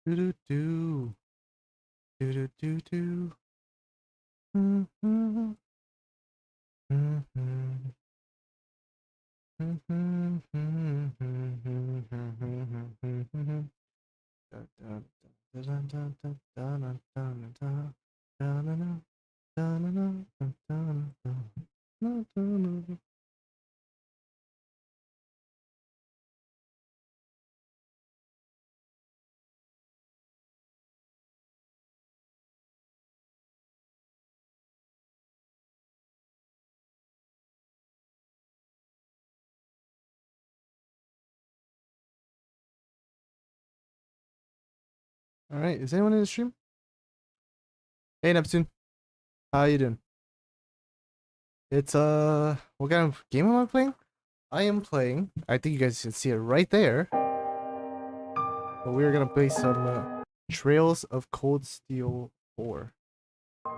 Do do do. Do do do do. Mm-hmm. Mm-hmm. All right, is anyone in the stream? Hey Neptune, how you doing? It's what kind of game am I playing? I am playing. I think you guys can see it right there. But we're gonna play some Trails of Cold Steel 4. Me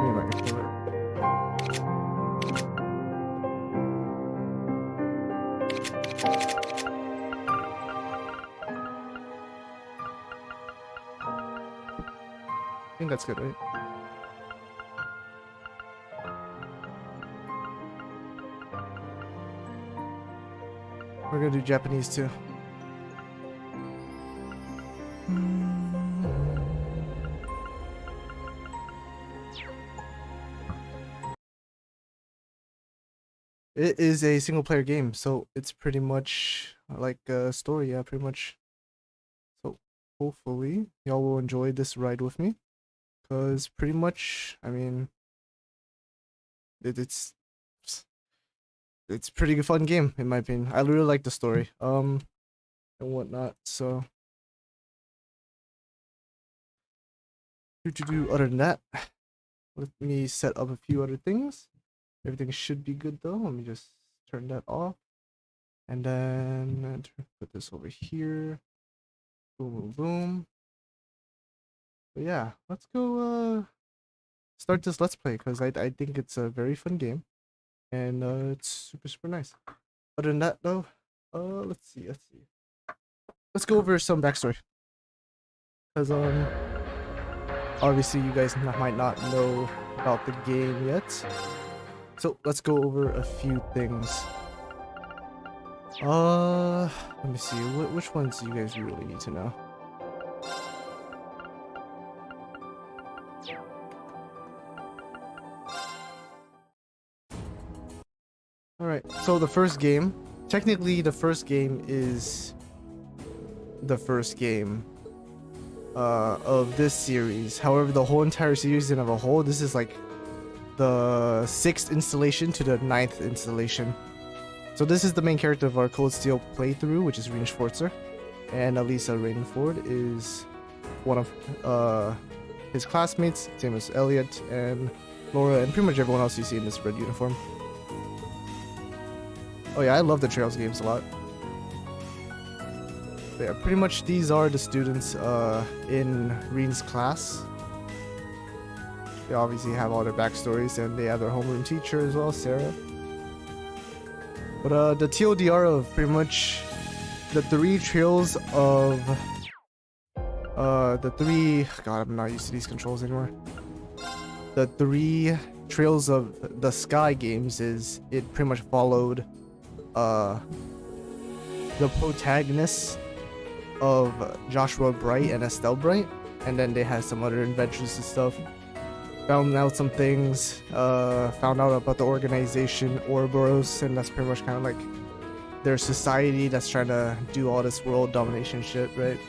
and my controller. I think that's good, right? We're gonna do Japanese too. It is a single player game, so it's pretty much like a story, yeah, pretty much. So hopefully y'all will enjoy this ride with me. Cause pretty much, I mean, it's pretty good fun game in my opinion. I really like the story, and whatnot. So, other than that, let me set up a few other things. Everything should be good though. Let me just turn that off, and then put this over here. Boom, boom, boom. But yeah, let's go start this let's play because I think it's a very fun game, and it's super nice. Other than that though, let's see. Let's go over some backstory. Because obviously you guys might not know about the game yet. So let's go over a few things. Let me see. Which ones do you guys really need to know? Alright, so the first game. Technically, the first game is the first game of this series. However, the whole entire series in of a whole, this is like the 6th installation to the 9th installation. So this is the main character of our Cold Steel playthrough, which is Reen Schwarzer, and Elisa Rainford is one of his classmates, same as Elliot and Laura, and pretty much everyone else you see in this red uniform. Oh yeah, I love the Trails games a lot. But yeah, pretty much these are the students in Reen's class. They obviously have all their backstories, and they have their homeroom teacher as well, Sarah. But the TLDR of pretty much the 3 trails of God, I'm not used to these controls anymore. The 3 Trails of the Sky games is it pretty much followed the protagonists of Joshua Bright and Estelle Bright, and then they had some other adventures and stuff. Found out some things, found out about the organization Ouroboros, and that's pretty much kind of like their society that's trying to do all this world domination shit, right?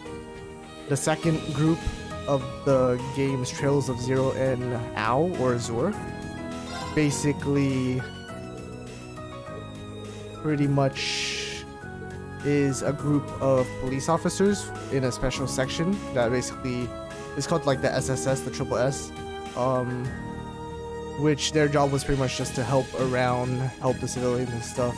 The second group of the games, Trails of Zero and Ao, or Azur, basically pretty much is a group of police officers in a special section that basically is called like the SSS, the Triple S, which their job was pretty much just to help the civilians and stuff,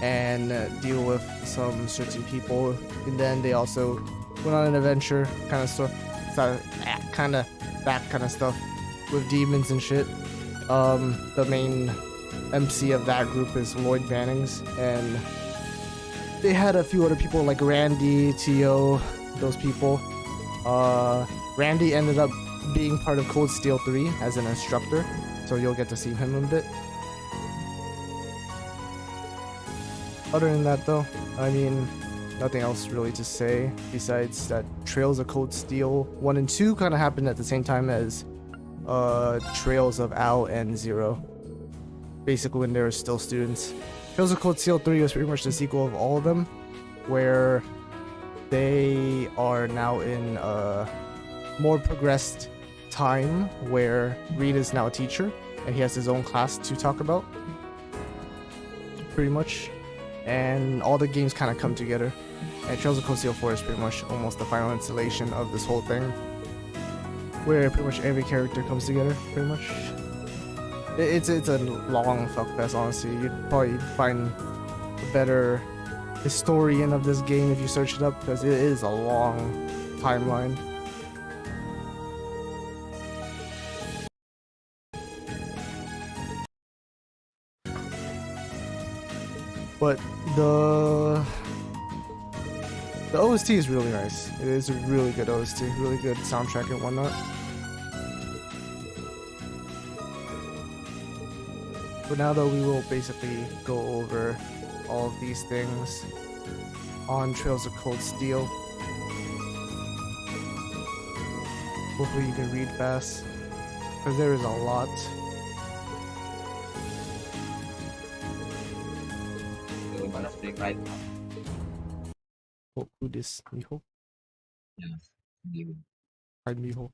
and deal with some certain people. And then they also went on an adventure, kind of stuff, kind of that kind of stuff with demons and shit. The main MC of that group is Lloyd Bannings, and they had a few other people like Randy, Tio, those people. Randy ended up being part of Cold Steel 3 as an instructor, so you'll get to see him a bit. Other than that though, I mean, nothing else really to say besides that Trails of Cold Steel 1 and 2 kind of happened at the same time as Trails of Al and Zero, basically when they were still students. Trails of Cold Steel 3 was pretty much the sequel of all of them, where they are now in a more progressed time where Reed is now a teacher and he has his own class to talk about, pretty much. And all the games kind of come together. And Trails of Cold Steel 4 is pretty much almost the final installation of this whole thing, where pretty much every character comes together, pretty much. It's a long fuckfest, honestly. You'd probably find a better historian of this game if you search it up, because it is a long timeline. But the OST is really nice. It is a really good OST, really good soundtrack and whatnot. But now though, we will basically go over all of these things on Trails of Cold Steel. Hopefully you can read fast, because there is a lot. Right. Oh, who this? Miho? Yes. You. Hi, Miho.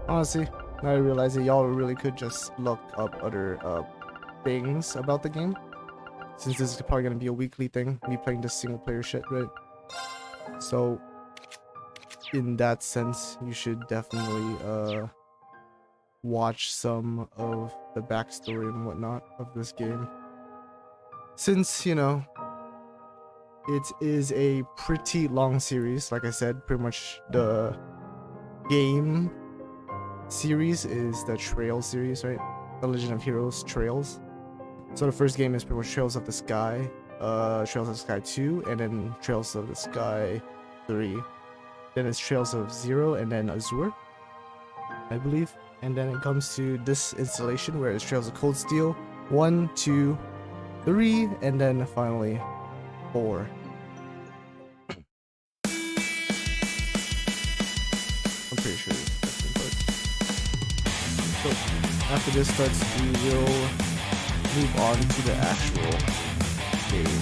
Honestly, now I realize that y'all really could just look up other things about the game, since this is probably gonna be a weekly thing, me playing this single player shit, right? So in that sense, you should definitely watch some of the backstory and whatnot of this game, since, you know, it is a pretty long series. Like I said, pretty much the game series is the Trails series, right? The Legend of Heroes Trails. So the first game is pretty much Trails of the Sky, Trails of the Sky 2, and then Trails of the Sky 3. Then it's Trails of Zero, and then Azure, I believe. And then it comes to this installation where it's Trails of Cold Steel 1, 2, 3, and then finally 4. I'm pretty sure. So after this starts, we will move on to the actual game.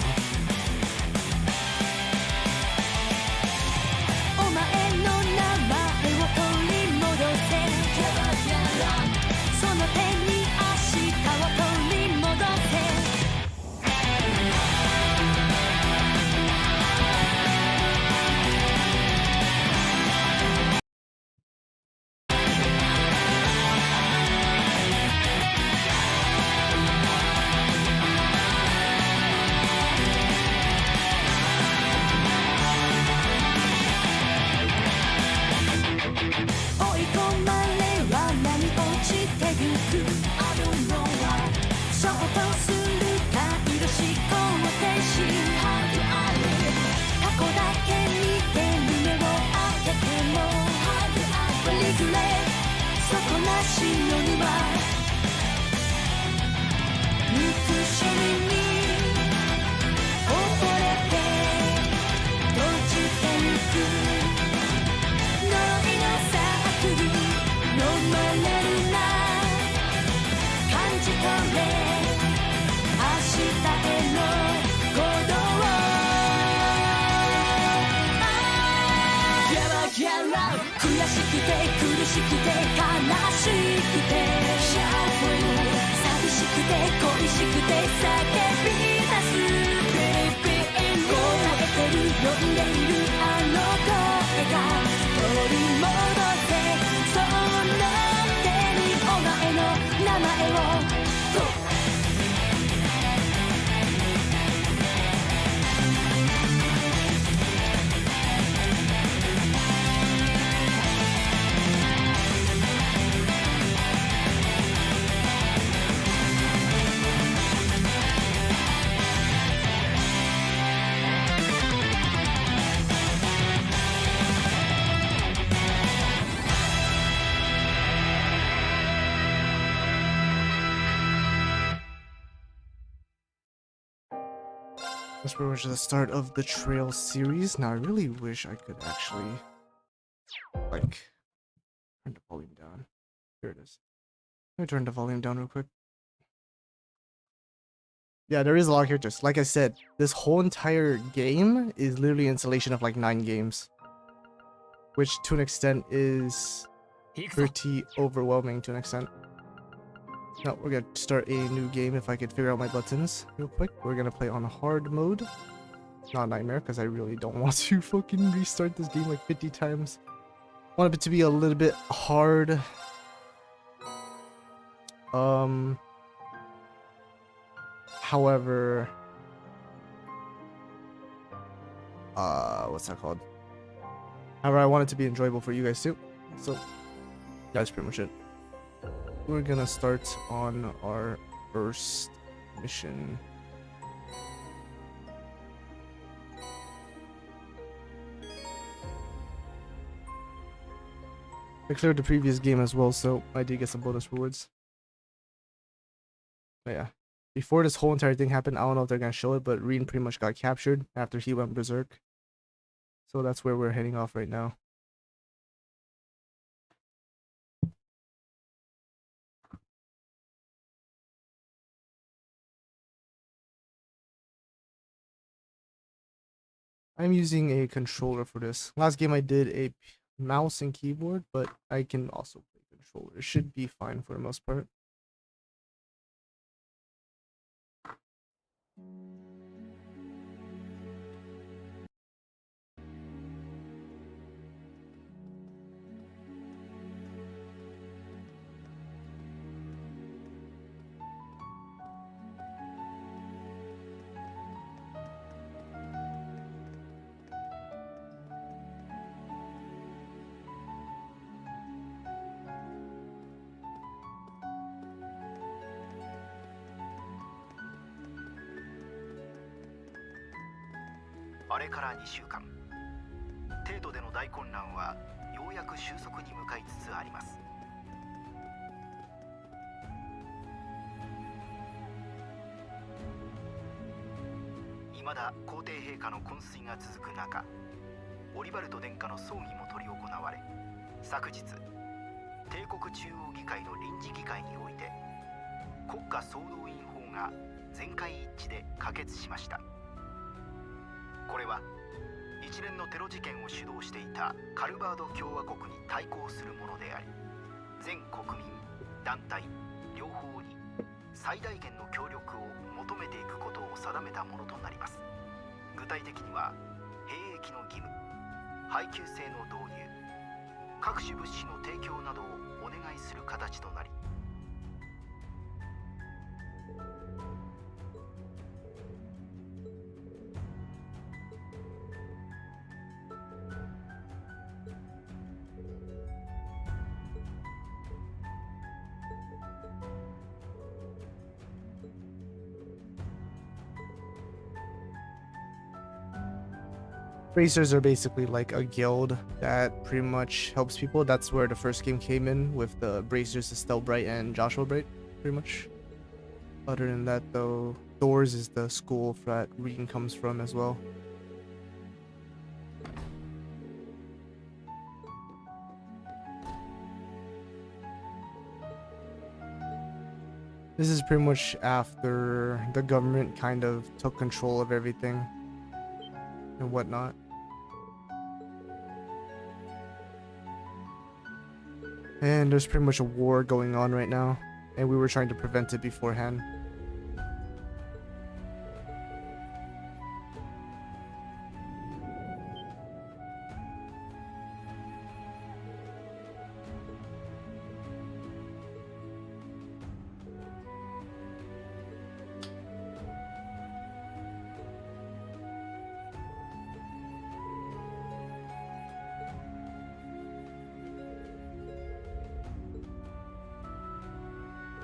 底なしの沼憎しみに溺れて閉じてゆくノリのサークルのまねるな感じ取れ明日への鼓動ギャラギャラ悔しくて苦しくて悲しくて寂しくて恋しくて叫び出す Baby 答えてる呼んでいるあの声が取り戻せそんな手にお前の名前をThat's pretty much the start of the Trail series. Now I really wish I could actually like turn the volume down. Here it is. Let me turn the volume down real quick. Yeah, there is a lot of characters. Like I said, this whole entire game is literally an installation of like 9 games. Which to an extent is pretty overwhelming to an extent. Now we're gonna start a new game if I could figure out my buttons real quick. We're gonna play on hard mode. Not nightmare, because I really don't want to fucking restart this game like 50 times. Want it to be a little bit hard. However, what's that called? However, I want it to be enjoyable for you guys too. So that's pretty much it. We're gonna start on our first mission. I cleared the previous game as well, so I did get some bonus rewards. But yeah, before this whole entire thing happened, I don't know if they're gonna show it, but Reen pretty much got captured after he went berserk. So that's where we're heading off right now. I'm using a controller for this. Last game I did a mouse and keyboard, but I can also play controller. It should be fine for the most part.あれから2週間程度での大混乱はようやく収束に向かいつつあります。未だ皇帝陛下の昏睡が続く中、オリバルト殿下の葬儀も執り行われ、昨日帝国中央議会の臨時議会において国家総動員法が全会一致で可決しました。これは一連のテロ事件を主導していたカルバード共和国に対抗するものであり、全国民団体両方に最大限の協力を求めていくことを定めたものとなります。具体的には兵役の義務、配給制の導入、各種物資の提供などをお願いする形となり、Bracers are basically like a guild that pretty much helps people. That's where the first game came in with the Bracers, Estelle Bright, and Joshua Bright, pretty much. Other than that, though, Doors is the school that Regan comes from as well. This is pretty much after the government kind of took control of everything and whatnot. And there's pretty much a war going on right now, and we were trying to prevent it beforehand.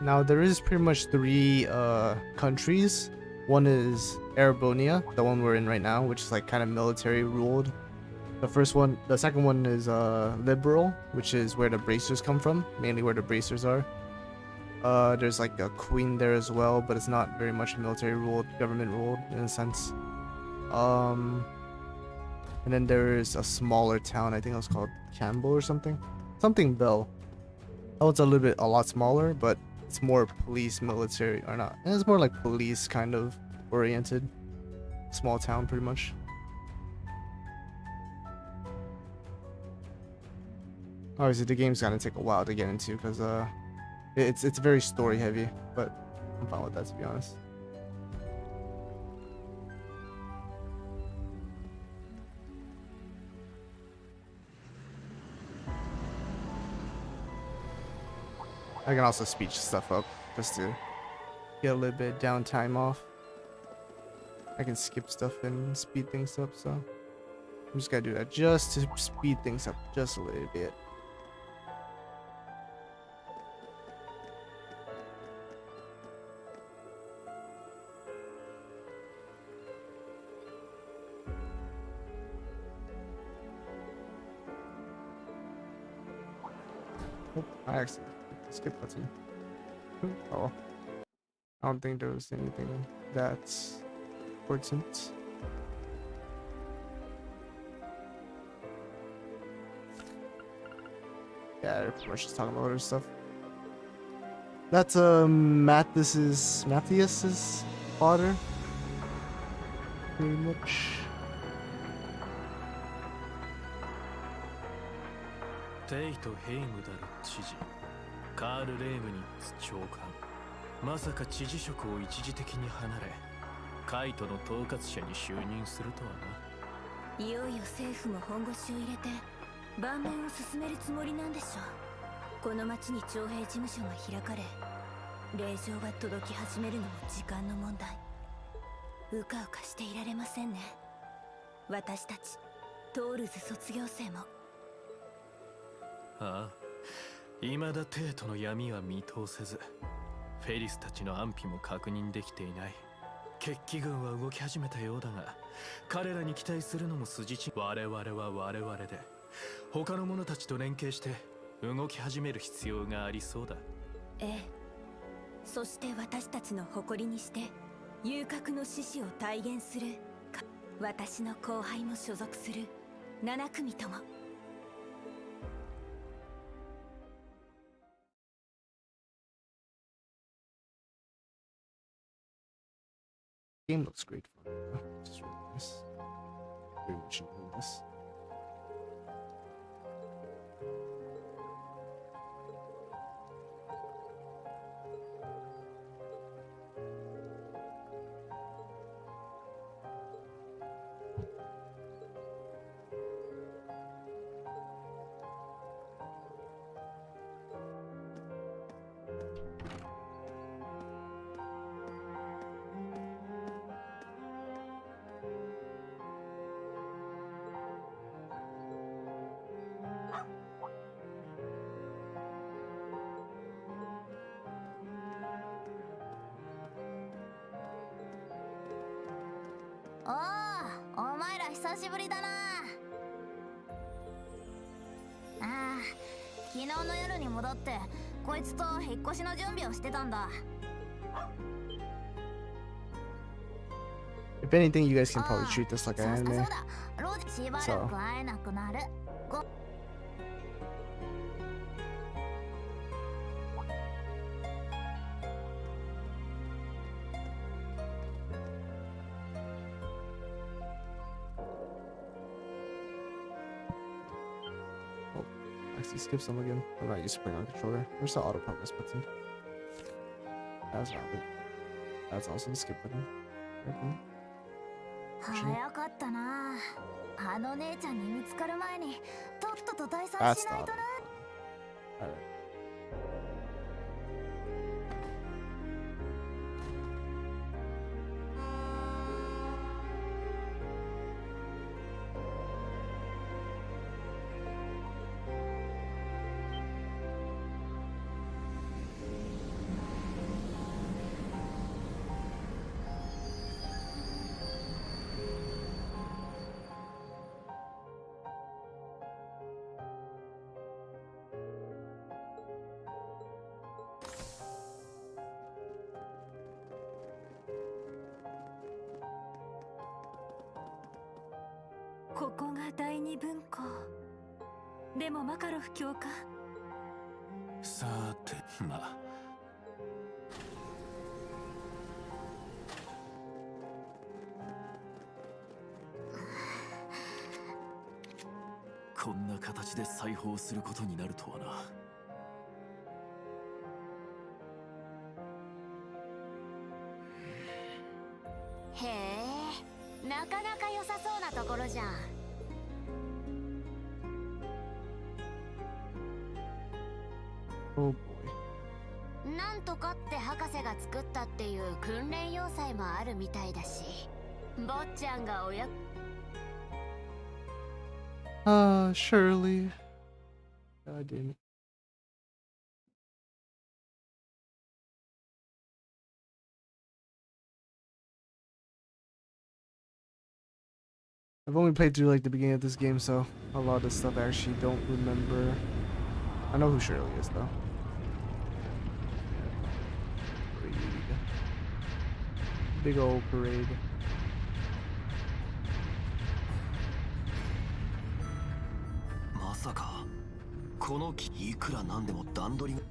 Now there is pretty much three countries. One is Arabonia, the one we're in right now, which is like kind of military ruled. The second one is liberal, which is where the Bracers come from, mainly where the Bracers are. There's like a queen there as well, but it's not very much military ruled, government ruled in a sense. And then there's a smaller town, I think it was called Campbell or something. Something Bell. Oh, it's a lot smaller, but it's more police, military, or not. It's more like police kind of oriented. Small town, pretty much. Obviously, the game's gonna take a while to get into because it's very story heavy, but I'm fine with that, to be honest. I can also speed stuff up just to get a little bit of downtime off. I can skip stuff and speed things up, so I'm just gonna do that just to speed things up just a little bit. Oh, I actually hit the skip button. Oh, I don't think there was anything that's important. Yeah, they're pretty much just talking about other stuff. That's Matthias's father, pretty much. テイとヘイムダル知事カール・レームニッツ長官まさか知事職を一時的に離れカイトの統括者に就任するとはな。いよいよ政府も本腰を入れて盤面を進めるつもりなんでしょう。この町に徴兵事務所が開かれ令状が届き始めるのも時間の問題。うかうかしていられませんね。私たちトールズ卒業生も。ああ、未だテイとの闇は見通せずフェリスたちの安否も確認できていない。決起軍は動き始めたようだが彼らに期待するのも筋違い。我々は我々で他の者たちと連携して動き始める必要がありそうだ。ええ、そして私たちの誇りにして遊郭の志士を体現するか。私の後輩も所属する7組とも。Game looks great for me. Just really nice. Very much enjoying this. 久しぶりだな。ああ、昨日の夜に戻ってこいつと引っ越しの準備をしてたんだ。 If anything, you guys can probably treat this like an そう anime. だ、ロジしばらく会えなくなる。ご Actually, skip some again. I'm not used to playing on controller. Where's the auto progress button? That's not it. That's also the skip button. Okay. 早かったな。あの姉ちゃんに見つかる前にとっとと退散 That's し the ない auto とな。 button. Alright.「ここが第二分校。でもマカロフ教官。さて、まあこんな形で裁縫することになるとはな。へえ、なかなか良さそうなところじゃん。 Oh boy. なんとかって博士が作ったっていう訓練要塞もあるみたいだし、坊ちゃんがおや Shirley. God damn it. I've only played through like the beginning of this game, so a lot of this stuff I actually don't remember. I know who Shirley is though. Parade. Big old parade. まさかこの木いくらなんでも段取りが。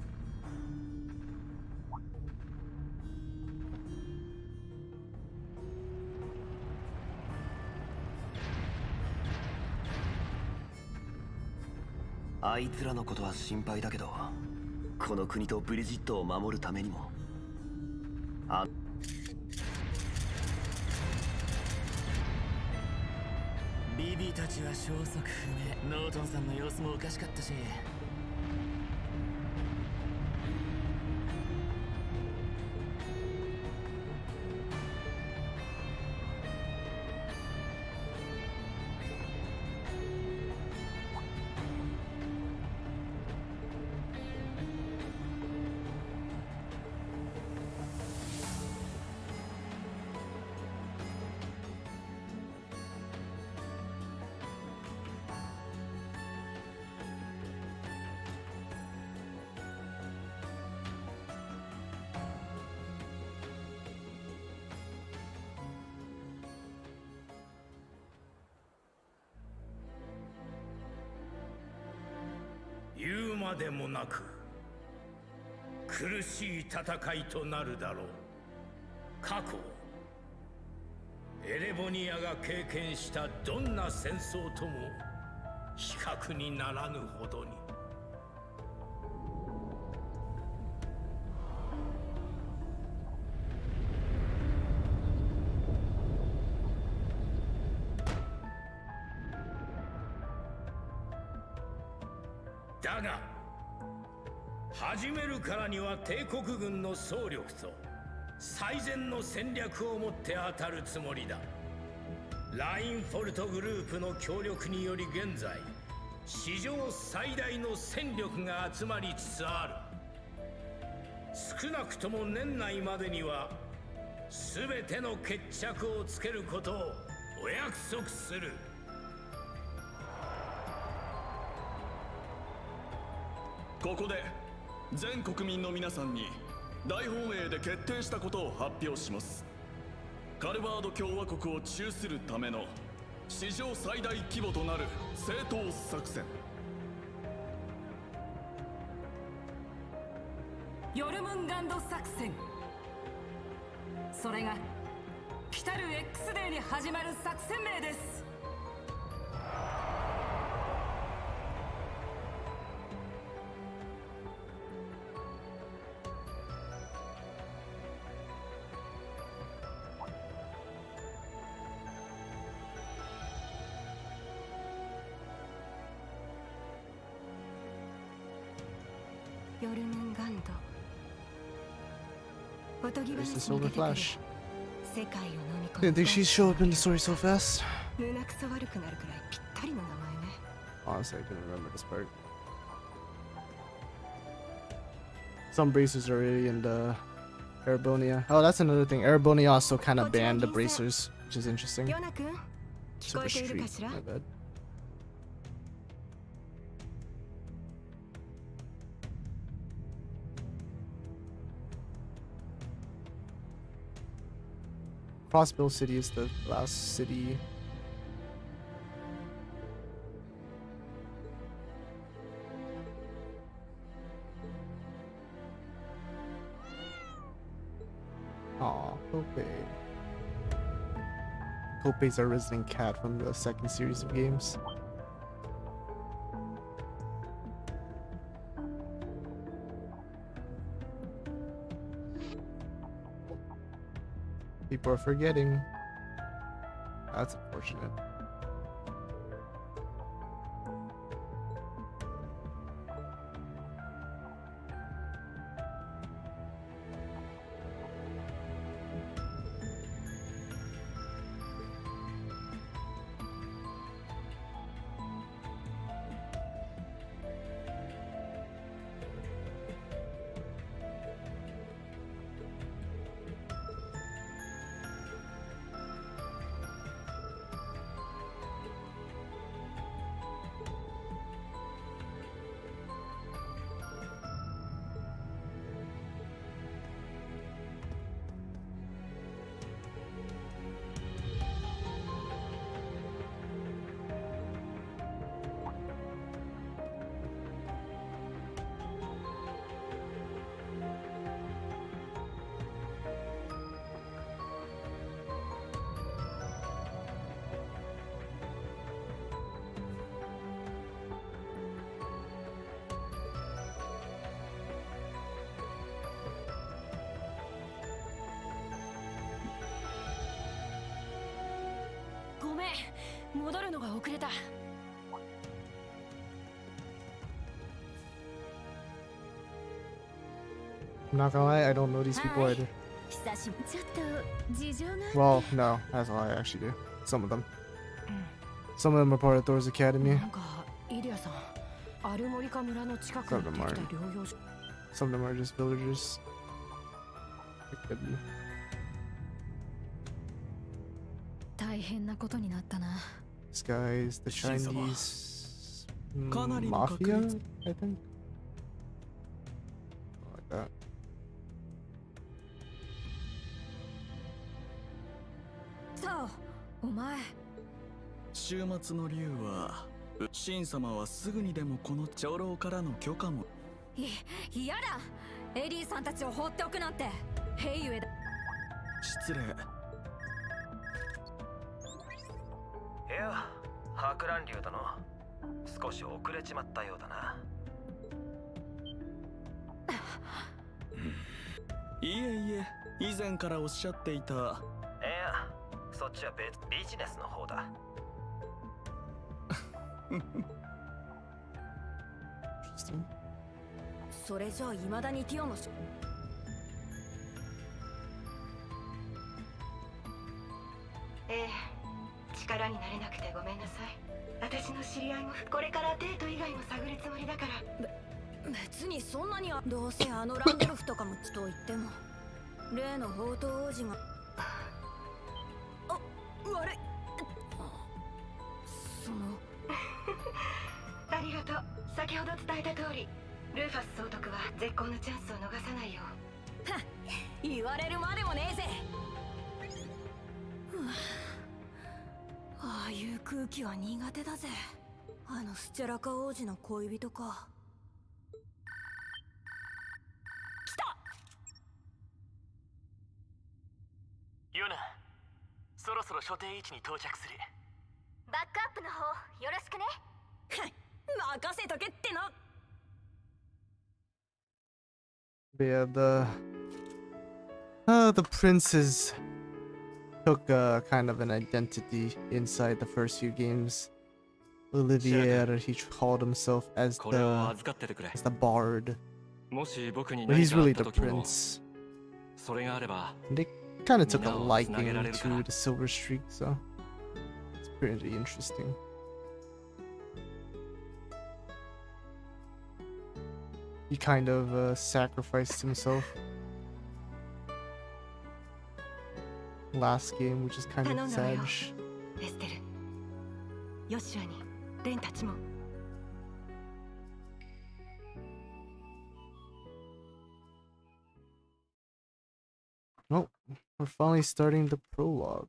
あいつらのことは心配だけど、この国とブリジットを守るためにも。ビビたちは消息不明。ノートンさんの様子もおかしかったし。言うまでもなく苦しい戦いとなるだろう。過去エレボニアが経験したどんな戦争とも比較にならぬほどに。だが始めるからには帝国軍の総力と最善の戦略をもって当たるつもりだ。ラインフォルトグループの協力により現在史上最大の戦力が集まりつつある。少なくとも年内までには全ての決着をつけることをお約束する。ここで全国民の皆さんに大本営で決定したことを発表します。カルバード共和国を中するための史上最大規模となる正当作戦。ヨルムンガンド作戦。それが来たる X デーに始まる作戦名です。ヨルムンガンド。おとぎ There's 話 the に出 Silver てくる Flash. 世界を飲み込 Didn't む think she'd show up in the story so fast. 胸くそ悪くなるくらいぴったりの名前ね。 Honestly, I couldn't remember this part. Some bracers are already in the Arabonia. Oh, that's another thing. Arabonia also kind of banned the bracers, which is interesting. ヨナ君、聞こ Super えているか street. しら？ My bad. Crossbill City is the last city. Aw, Kope. Kope's our resident cat from the second series of games. People are forgetting. That's unfortunate. I'm not gonna lie, I don't know these people either. 久しぶり。ちょっと事情が。 Well, no, that's all I actually do. Some of them. Some of them are part of Thor's Academy. なんかイリアさん、アルモリカ村の近くにできた療養所。 Some of them are just villagers. It could be. 大変なことになったな。 This guy is the Chinese mafia, I think. Like that. そう、お前。週末の竜は、シン様はすぐにでもこの長老からの許可も。嫌だ。エリーさんたちを放っておくなんて。兵ゆえだ。失礼。いや、博覧竜殿、少し遅れちまったようだな。いえいえ、以前からおっしゃっていた。いや、そっちは別ビジネスの方だ。Interesting. それじゃあ未だにティオのし。力になれなくてごめんなさい。私の知り合いもこれからデート以外も探るつもりだから。別にそんなには。どうせあのランドルフとかもと言っても例の宝刀王子が。あ、悪い。伝えた通り、ルーファス総督は絶好のチャンスを逃さないよ。はっ、言われるまでもねえぜ。ああいう空気は苦手だぜ。あのスチャラカ王子の恋人か。来た。ユナ、そろそろ所定位置に到着する。バックアップの方よろしくね。任せとけっての。But yeah, the princes took kind of an identity inside the first few games. Olivier, he called himself as the bard, but he's really the prince. And they kind of took a liking to the silver streak, so it's pretty interesting. He kind of sacrificed himself last game, which is kind of sad. エステル、ヨシュアにレンたちも。Oh, we're finally starting the prologue.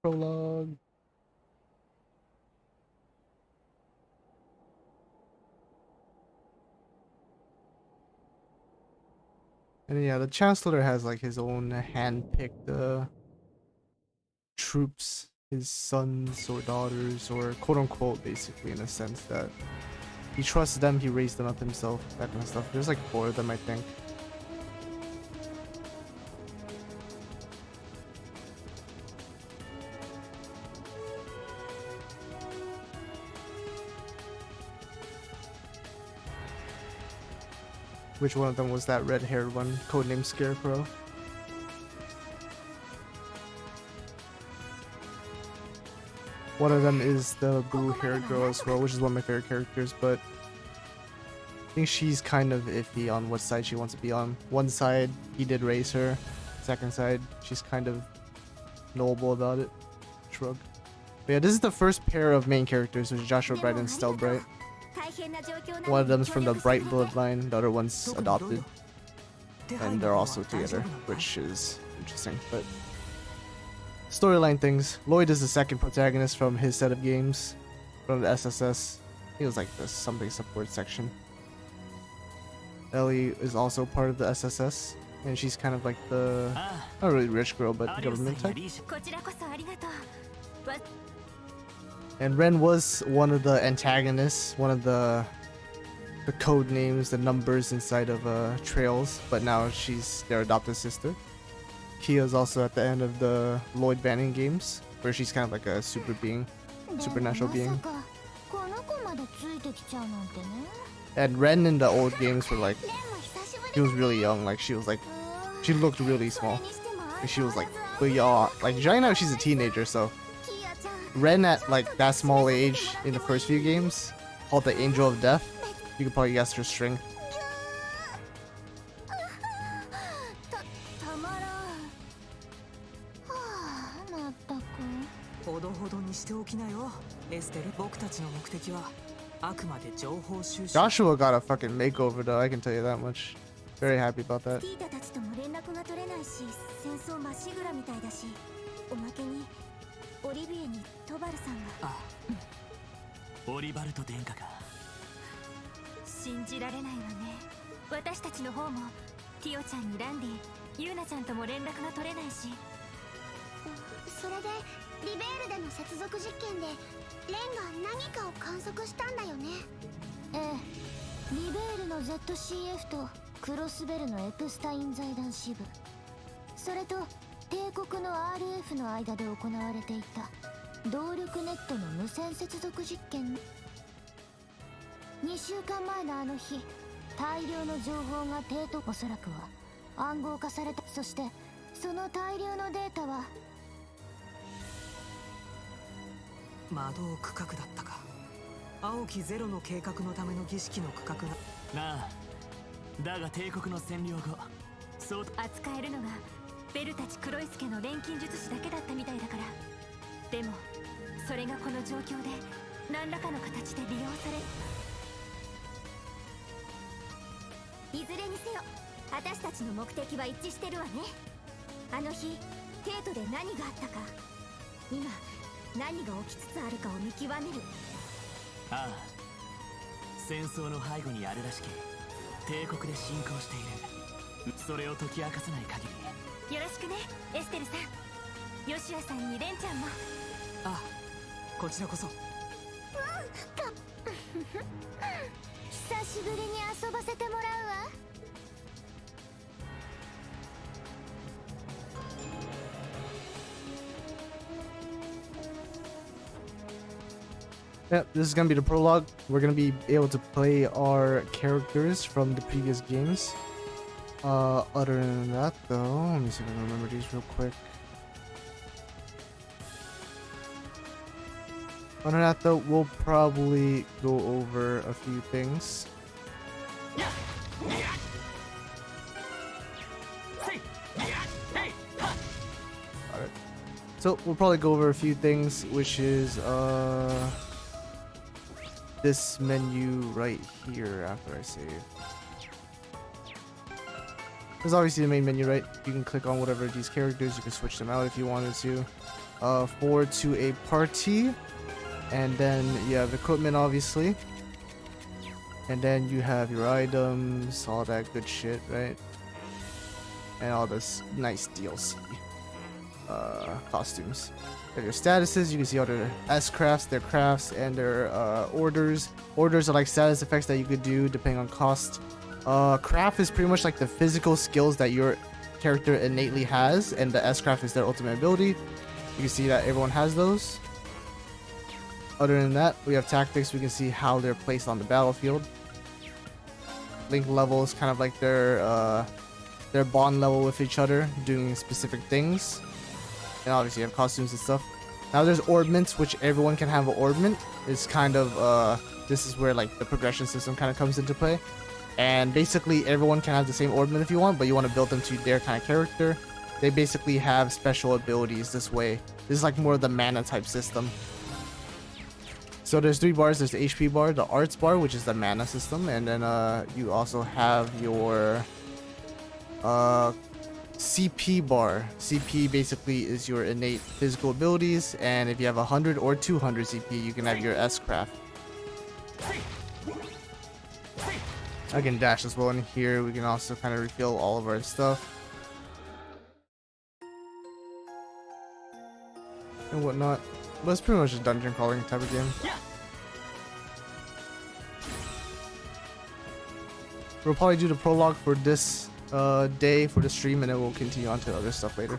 Prologue. And yeah, the Chancellor has like his own hand-picked troops, his sons or daughters, or quote-unquote, basically, in a sense that he trusts them, he raised them up himself, that kind of stuff. There's like 4 of them, I think. Which one of them was that red-haired one, codenamed Scarecrow? One of them is the blue-haired girl as well, which is one of my favorite characters, but I think she's kind of iffy on what side she wants to be on. One side, he did raise her. Second side, she's kind of noble about it. Shrug. But yeah, this is the first pair of main characters, which is Joshua Bright and Stell Bright. One of them is from the Bright bloodline, the other one's adopted. And they're also together, which is interesting. But storyline things. Lloyd is the second protagonist from his set of games, from the SSS. He was like the something support section. Ellie is also part of the SSS, and she's kind of like the, not really rich girl, but government type. And Ren was one of the antagonists, one of the code names, the numbers inside of Trails, but now she's their adopted sister. Kia's also at the end of the Lloyd Banning games, where she's kind of like a super being, supernatural being. And Ren in the old games were like, she was really young, like she was like, she looked really small. Like, she was like, like right now she's a teenager, so Ren at like that small age in the first few games, called the Angel of Death, you could probably guess her strength. Joshua got a fucking makeover though, I can tell you that much. Very happy about that. ZCF とクロスベルのエプスタイン財団支部、それと帝国の RF の間で行われていた動力ネットの無線接続実験。2週間前のあの日、大量の情報がおそらくは暗号化された。そしてその大量のデータは魔導区画だったか。青きゼロの計画のための儀式の区画がなあ。だが帝国の占領後そう扱えるのがベルたち黒い助の錬金術師だけだったみたいだから。でもそれがこの状況で何らかの形で利用され、いずれにせよ私たちの目的は一致してるわね。あの日テートで何があったか、今何が起きつつあるかを見極める。ああ、戦争の背後にあるらしき帝国で進行している。それを解き明かさない限り。よろしくねエステルさん。ヨシアさんにレンちゃんも。ああ、こちらこそ。久しぶりに遊ばせてもらうわ。Yeah, this is gonna be the prologue. We're gonna be able to play our characters from the previous games. Other than that though, let me see if I can remember these real quick. Other than that though, we'll probably go over a few things. Alright. So we'll probably go over a few things, which is this menu right here after I save. This is obviously the main menu, right? You can click on whatever of these characters, you can switch them out if you wanted to. Forward to a party, and then you have equipment obviously, and then you have your items, all that good shit, right? And all this nice DLC costumes. You have your statuses, you can see all their S-crafts, their crafts, and their orders. Orders are like status effects that you could do depending on cost. Craft is pretty much like the physical skills that your character innately has, and the S-craft is their ultimate ability. You can see that everyone has those. Other than that, we have tactics. We can see how they're placed on the battlefield. Link level is kind of like their bond level with each other, doing specific things. And obviously you have costumes and stuff. Now there's ornaments, which everyone can have an ornament. It's kind of this is where like the progression system kind of comes into play. And basically everyone can have the same ornament if you want, but you want to build them to their kind of character. They basically have special abilities this way. This is like more of the mana type system. So there's 3 bars. There's the HP bar, the arts bar, which is the mana system, and then you also have your CP bar. CP basically is your innate physical abilities, and if you have 100 or 200 CP, you can have your S-craft. I can dash as well in here. We can also kind of refill all of our stuff and whatnot. But it's pretty much a dungeon crawling type of game. We'll probably do the prologue for this day for the stream, and then we'll continue on to other stuff later.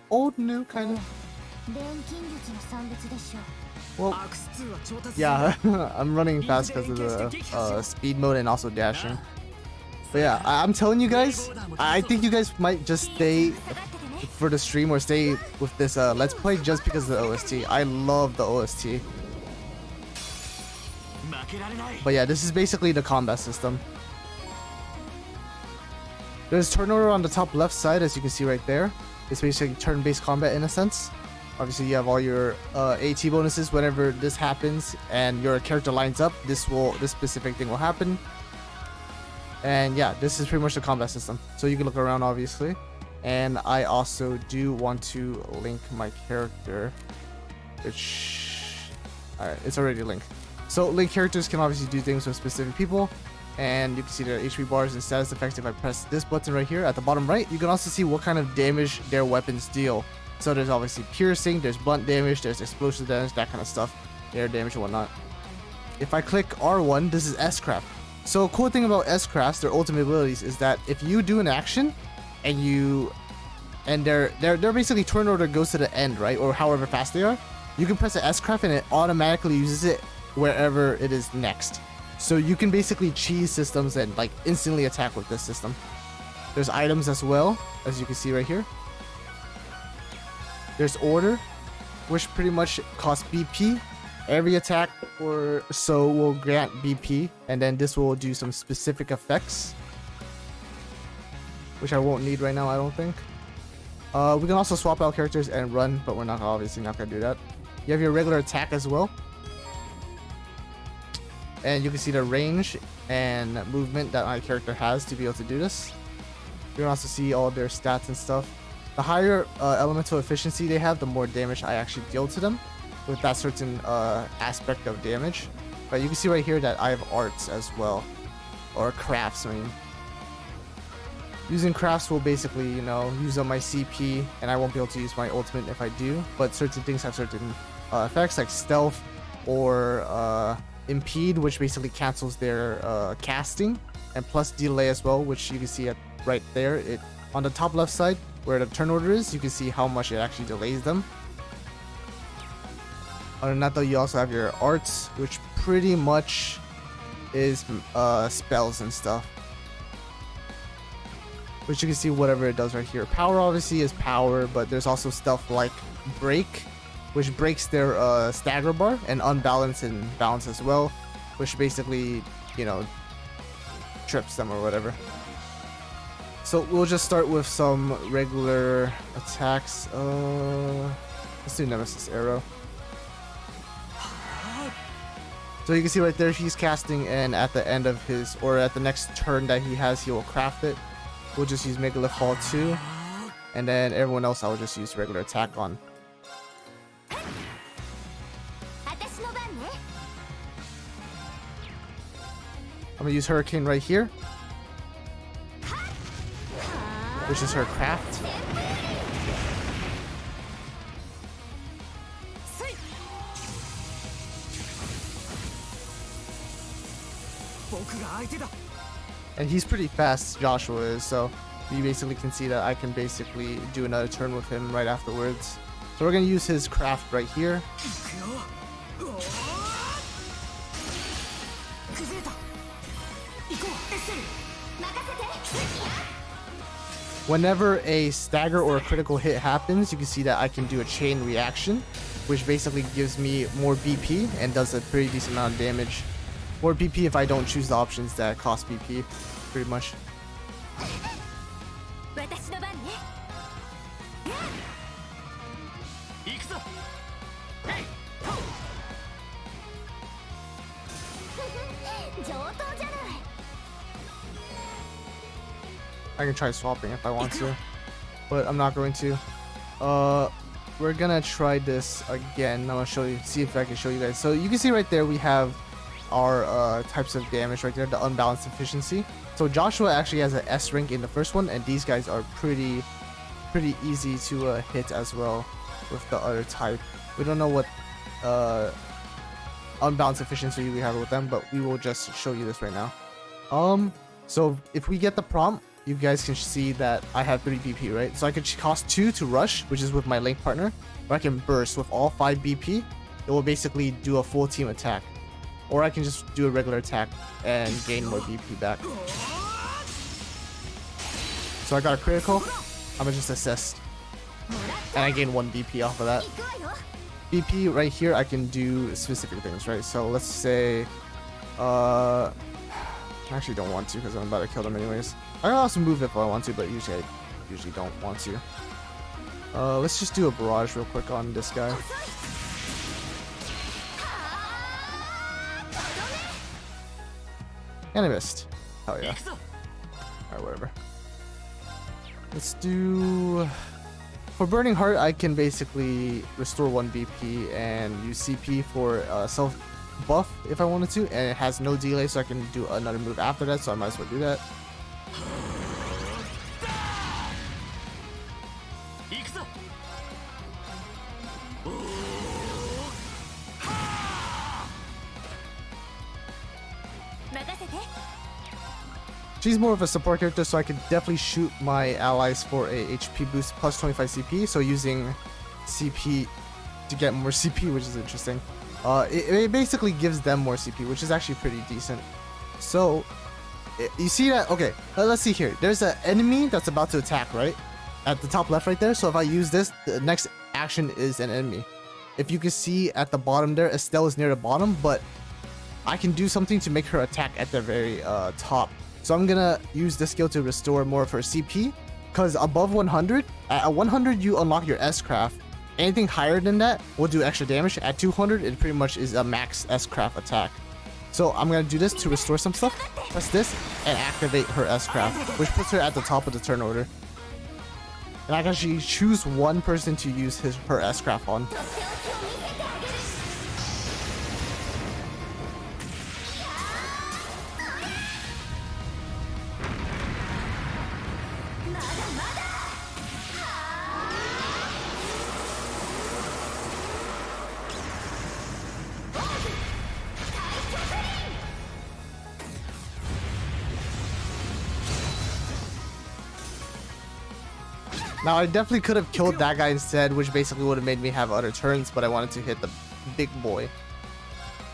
Old, new, kind of. Well, yeah, I'm running fast because of the speed mode and also dashing. But yeah, I'm telling you guys, I think you guys might just stay for the stream or stay with this let's play just because of the OST. I love the OST. But yeah, this is basically the combat system. There's turnover on the top left side, as you can see right there. It's basically turn-based combat in a sense. Obviously, you have all your AT bonuses whenever this happens and your character lines up. This specific thing will happen. And yeah, this is pretty much the combat system. So you can look around, obviously. And I also do want to link my character, which, alright, it's already linked. So link characters can obviously do things with specific people. And you can see their HP bars and status effects. If I press this button right here at the bottom right, you can also see what kind of damage their weapons deal. So there's obviously piercing, there's blunt damage, there's explosive damage, that kind of stuff, air damage and whatnot. If I click R1, this is S-Craft. So cool thing about S-Crafts, their ultimate abilities, is that if you do an action and their basically turn order goes to the end, right, or however fast they are, you can press the S-Craft and it automatically uses it wherever it is next. So you can basically cheese systems and like instantly attack with this system. There's items as well, as you can see right here. There's order, which pretty much costs BP. Every attack or so will grant BP, and then this will do some specific effects, which I won't need right now, I don't think. We can also swap out characters and run, but we're not obviously not gonna do that. You have your regular attack as well, and you can see the range and movement that my character has to be able to do this. You can also see all their stats and stuff. The higher elemental efficiency they have, the more damage I actually deal to them with that certain aspect of damage. But you can see right here that I have arts as well, or crafts. I mean, using crafts will basically, you know, use up my CP, and I won't be able to use my ultimate if I do. But certain things have certain effects, like stealth or impede, which basically cancels their casting, and plus delay as well, which you can see right there. It on the top left side where the turn order is, you can see how much it actually delays them. Other than that though, you also have your arts, which pretty much is spells and stuff, which you can see whatever it does right here. Power obviously is power, but there's also stuff like break, which breaks their stagger bar, and unbalance and balance as well, which basically, you know, trips them or whatever. So we'll just start with some regular attacks. Let's do Nemesis Arrow. So you can see right there, he's casting, and at the end of his, or at the next turn that he has, he will craft it. We'll just use Megalith Fall 2, and then everyone else I will just use regular attack on. I'm gonna use Hurricane right here, which is her craft. And he's pretty fast, Joshua is, so you basically can see that I can basically do another turn with him right afterwards. So we're gonna use his craft right here. Whenever a stagger or a critical hit happens, you can see that I can do a chain reaction, which basically gives me more BP and does a pretty decent amount of damage. More BP if I don't choose the options that cost BP, pretty much. I can try swapping if I want to, but I'm not going to. We're gonna try this again. I'm gonna show you, see if I can show you guys. So you can see right there we have our types of damage right there, the unbalanced efficiency. So Joshua actually has an S rank in the first one, and these guys are pretty easy to hit as well with the other type. We don't know what unbalanced efficiency we have with them, but we will just show you this right now. So if we get the prompt, you guys can see that I have 3 BP, right? So I could cost 2 to rush, which is with my link partner, or I can burst with all 5 BP. It will basically do a full team attack. Or I can just do a regular attack and gain more BP back. So I got a critical, I'm gonna just assist. And I gain 1 BP off of that. BP right here, I can do specific things, right? So let's say, I actually don't want to because I'm about to kill them anyways. I can also move if I want to, but usually I don't want to. Let's just do a barrage real quick on this guy. And I missed. Hell yeah. Alright, whatever. Let's do... For Burning Heart, I can basically restore 1 BP and use CP for self buff if I wanted to, and it has no delay, so I can do another move after that, so I might as well do that. She's more of a support character, so I can definitely shoot my allies for a HP boost plus 25 CP. So using CP to get more CP, which is interesting. It basically gives them more CP, which is actually pretty decent. So you see that? Okay, let's see here. There's an enemy that's about to attack, right? At the top left right there. So if I use this, the next action is an enemy. If you can see at the bottom there, Estelle is near the bottom, but I can do something to make her attack at the very top. So I'm gonna use this skill to restore more of her CP, because above 100, at 100 you unlock your S-Craft. Anything higher than that will do extra damage. At 200 it pretty much is a max S-Craft attack. So I'm gonna do this to restore some stuff. Press this and activate her S-Craft, which puts her at the top of the turn order. And I can actually choose one person to use her S-Craft on. Now, I definitely could have killed that guy instead, which basically would have made me have other turns, but I wanted to hit the big boy.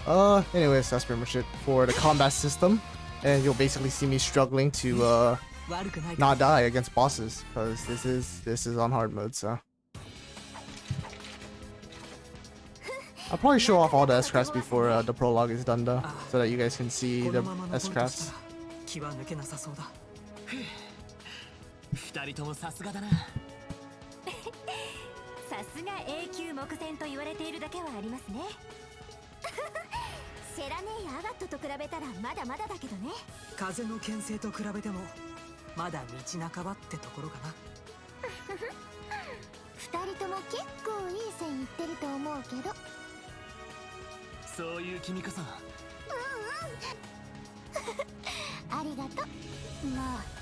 Anyways, that's pretty much it for the combat system. And you'll basically see me struggling to not die against bosses, because this is on hard mode, so. I'll probably show off all the S-Crafts before the prologue is done though, so that you guys can see the S-Crafts. 2人ともさすがだな。さすが永久目前と言われているだけはありますね。セラネイアガットと比べたらまだまだだけどね。風の牽制と比べてもまだ道半ばってところかな。2人とも結構いい線いってると思うけど。そういう君こそ。ありがとう。まあ。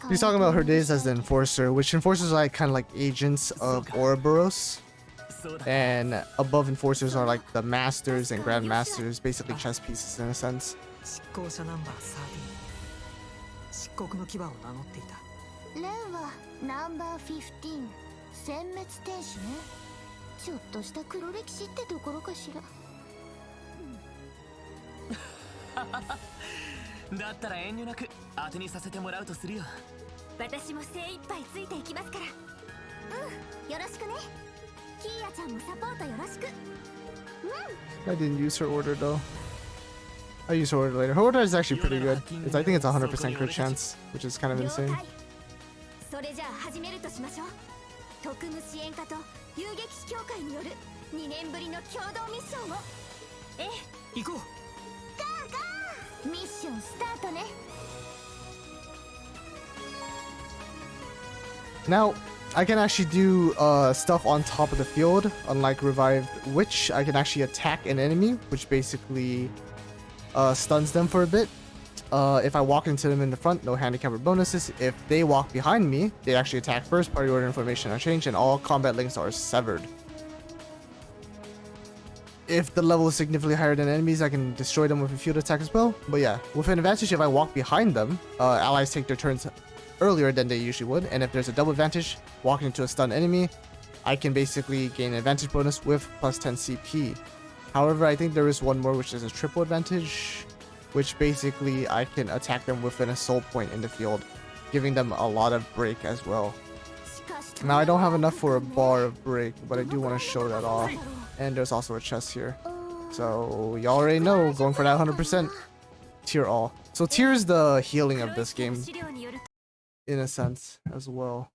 He's talking about her days as the enforcer, which enforcers are like kind of like agents of Ouroboros, and above enforcers are like the masters and grandmasters, basically chess pieces in a sense. レンはナンバー15、殲滅天使ね。ちょっとした黒歴史ってところかしら。だったら遠慮なく当てにさせてもらうとするよ。私も精一杯ついていきますから。うん、よろしくね。キーヤちゃんもサポートよろしく。I didn't use her order though. I use her order later. Her order is actually pretty good. I think it's a 100% crit chance, which is kind of insane. それじゃあ始めるとしましょう。特務支援課と遊撃士協会による2年ぶりの共同ミッションを。ええ、行こう。 ミッションスタートね。 Now, I can actually do stuff on top of the field. Unlike Revived Witch, I can actually attack an enemy, which basically stuns them for a bit. If I walk into them in the front, no handicap or bonuses. If they walk behind me, they actually attack first. Party order information are changed, and all combat links are severed. If the level is significantly higher than enemies, I can destroy them with a field attack as well. But yeah, with an advantage, if I walk behind them, allies take their turns earlier than they usually would. And if there's a double advantage, walking into a stunned enemy, I can basically gain an advantage bonus with plus 10 CP. However, I think there is one more, which is a triple advantage, which basically I can attack them with an assault point in the field, giving them a lot of break as well. Now, I don't have enough for a bar of break, but I do want to show that off. And there's also a chest here. So, you already know, going for that 100%. Tear all. So, Tear is the healing of this game, in a sense, as well.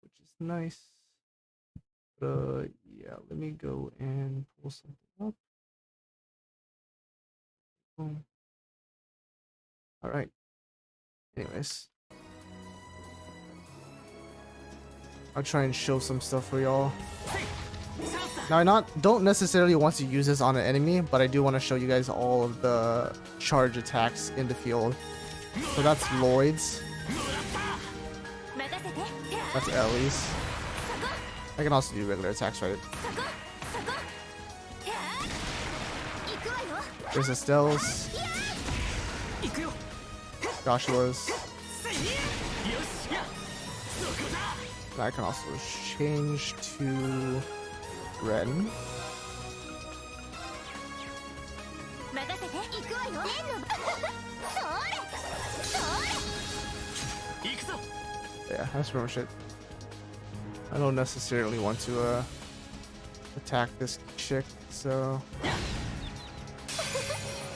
Which is nice. Yeah, let me go and pull something up. Boom. Alright. Anyways. I'll try and show some stuff for y'all. Now, I don't necessarily want to use this on an enemy, but I do want to show you guys all of the charge attacks in the field. So that's Lloyd's. That's Ellie's. I can also do regular attacks, right? There's Estelle's. Joshua's. And I can also change to Ren. 任せて行くわよ連のそれ Yeah, that's pretty much it. I don't necessarily want to attack this chick, so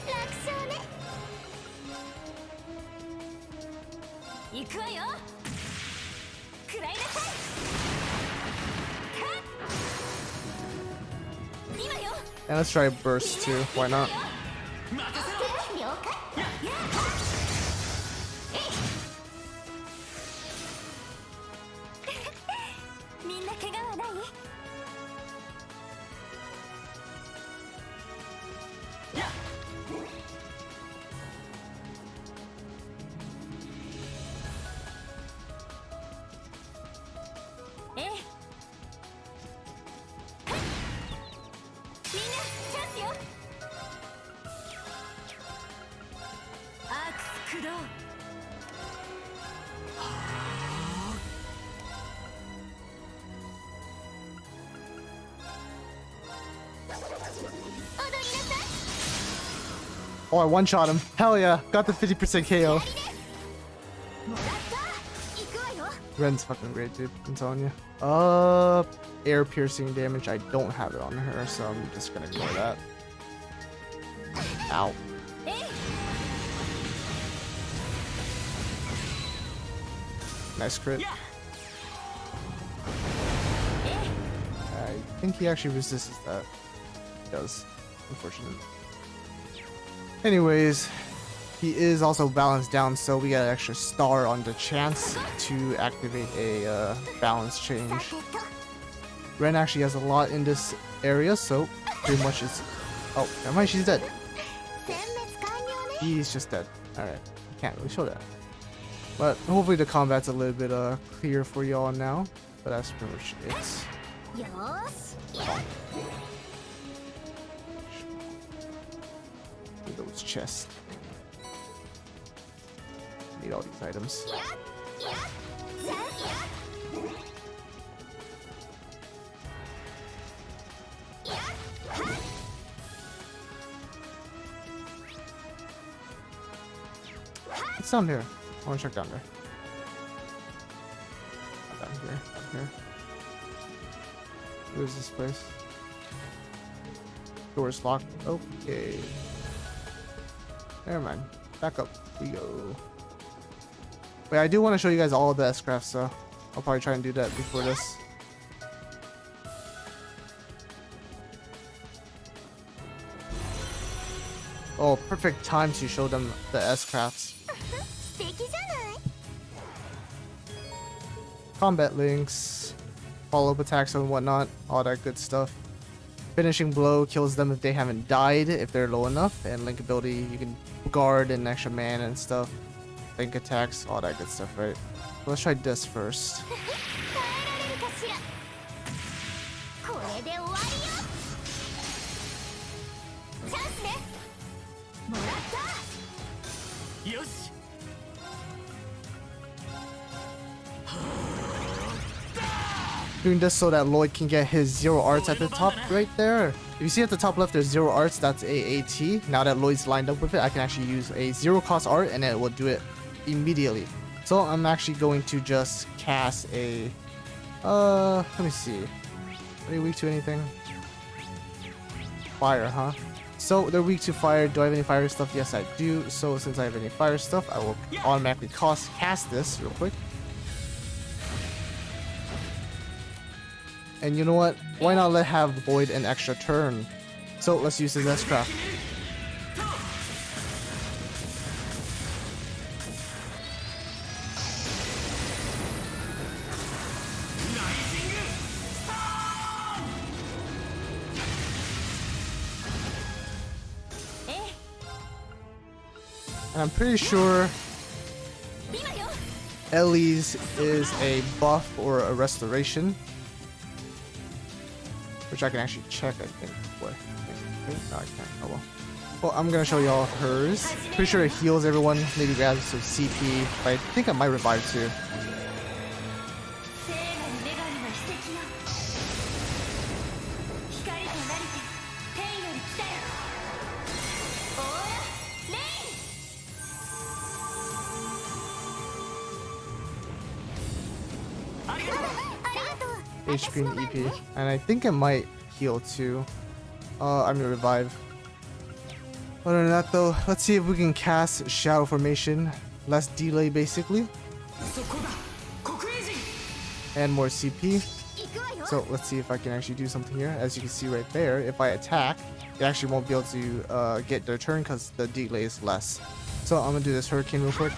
楽勝ね行くわよ食らいなさい今よ and let's try burst too. Why not? 了解みんな怪我はない ええみんなチャンスよアークス駆動 Oh, I one-shot him. Hell yeah. Got the 50% KO. Ren's fucking great, dude. I'm telling you. Air piercing damage. I don't have it on her, so I'm just gonna ignore that. Ow. Nice crit. I think he actually resists that. He does. Unfortunately. Anyways, he is also balanced down, so we got an extra star on the chance to activate a balance change. Ren actually has a lot in this area, so pretty much it's... Oh, never mind, she's dead. He's just dead. Alright, can't really show that. But hopefully the combat's a little bit clear for y'all now. But that's pretty much it. Those chests. Need all these items. It's down there. I want to check down there. Not down here. Down here. Where is this place? Door's locked. Okay. Never mind. Back up we go. Wait, I do want to show you guys all of the S-crafts, so I'll probably try and do that before this. Oh, perfect time to show them the S-crafts. Combat links, follow-up attacks and whatnot, all that good stuff. Finishing blow kills them if they haven't died, if they're low enough, and link ability, you can guard an extra man and stuff. Link attacks, all that good stuff, right? So let's try this first. Doing this so that Lloyd can get his 0 arts at the top right there. If you see at the top left there's 0 arts, that's AAT. Now that Lloyd's lined up with it, I can actually use a 0 cost art and it will do it immediately. So I'm actually going to just cast a let me see. Are they weak to anything? Fire, huh? So they're weak to fire. Do I have any fire stuff? Yes, I do. So since I have any fire stuff, I will automatically cast this real quick. And you know what? Why not let have Lloyd an extra turn? So let's use his S-craft. And I'm pretty sure Ellie's is a buff or a restoration. Which I can actually check, I think. What? No, I can't. Oh well. Well, I'm gonna show y'all hers. Pretty sure it heals everyone, maybe grabs some CP, but I think I might revive too. 聖なる女神の奇跡よ光となりて天より来たよオーラレイン HP and EP. And I think it might heal too. I mean revive. Other than that though, let's see if we can cast Shadow Formation. Less delay basically. And more CP. So let's see if I can actually do something here. As you can see right there, if I attack, it actually won't be able to get their turn because the delay is less. So I'm gonna do this Hurricane real quick.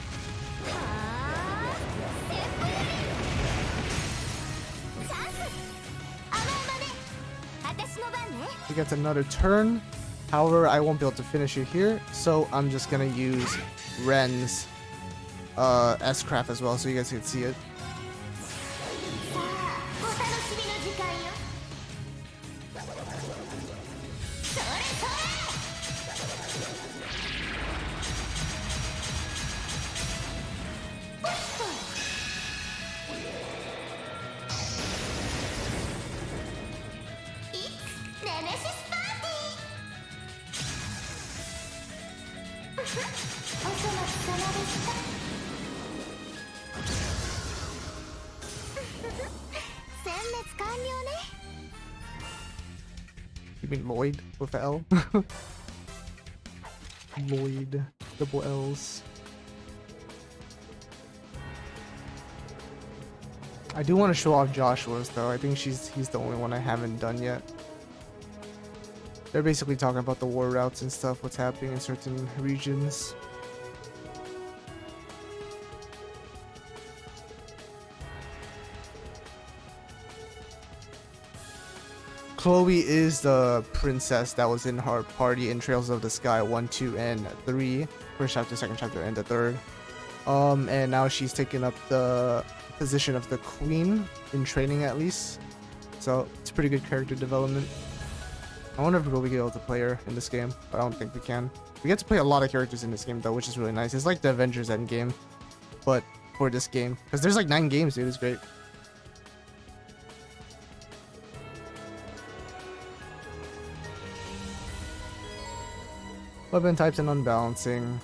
He gets another turn. However, I won't be able to finish it here, so I'm just gonna use Ren's S-Craft as well, so you guys can see it. You mean Lloyd with an L? Lloyd, double L's. I do want to show off Joshua's though. I think he's the only one I haven't done yet. They're basically talking about the war routes and stuff, what's happening in certain regions. Chloe is the princess that was in her party in Trails of the Sky 1, 2, and 3. First chapter, second chapter, and the third. And now she's taken up the position of the queen, in training at least. So it's pretty good character development. I wonder if we'll be able to play her in this game, but I don't think we can. We get to play a lot of characters in this game though, which is really nice. It's like the Avengers Endgame, but for this game. Because there's like 9 games, dude. It's great. Weapon types and unbalancing.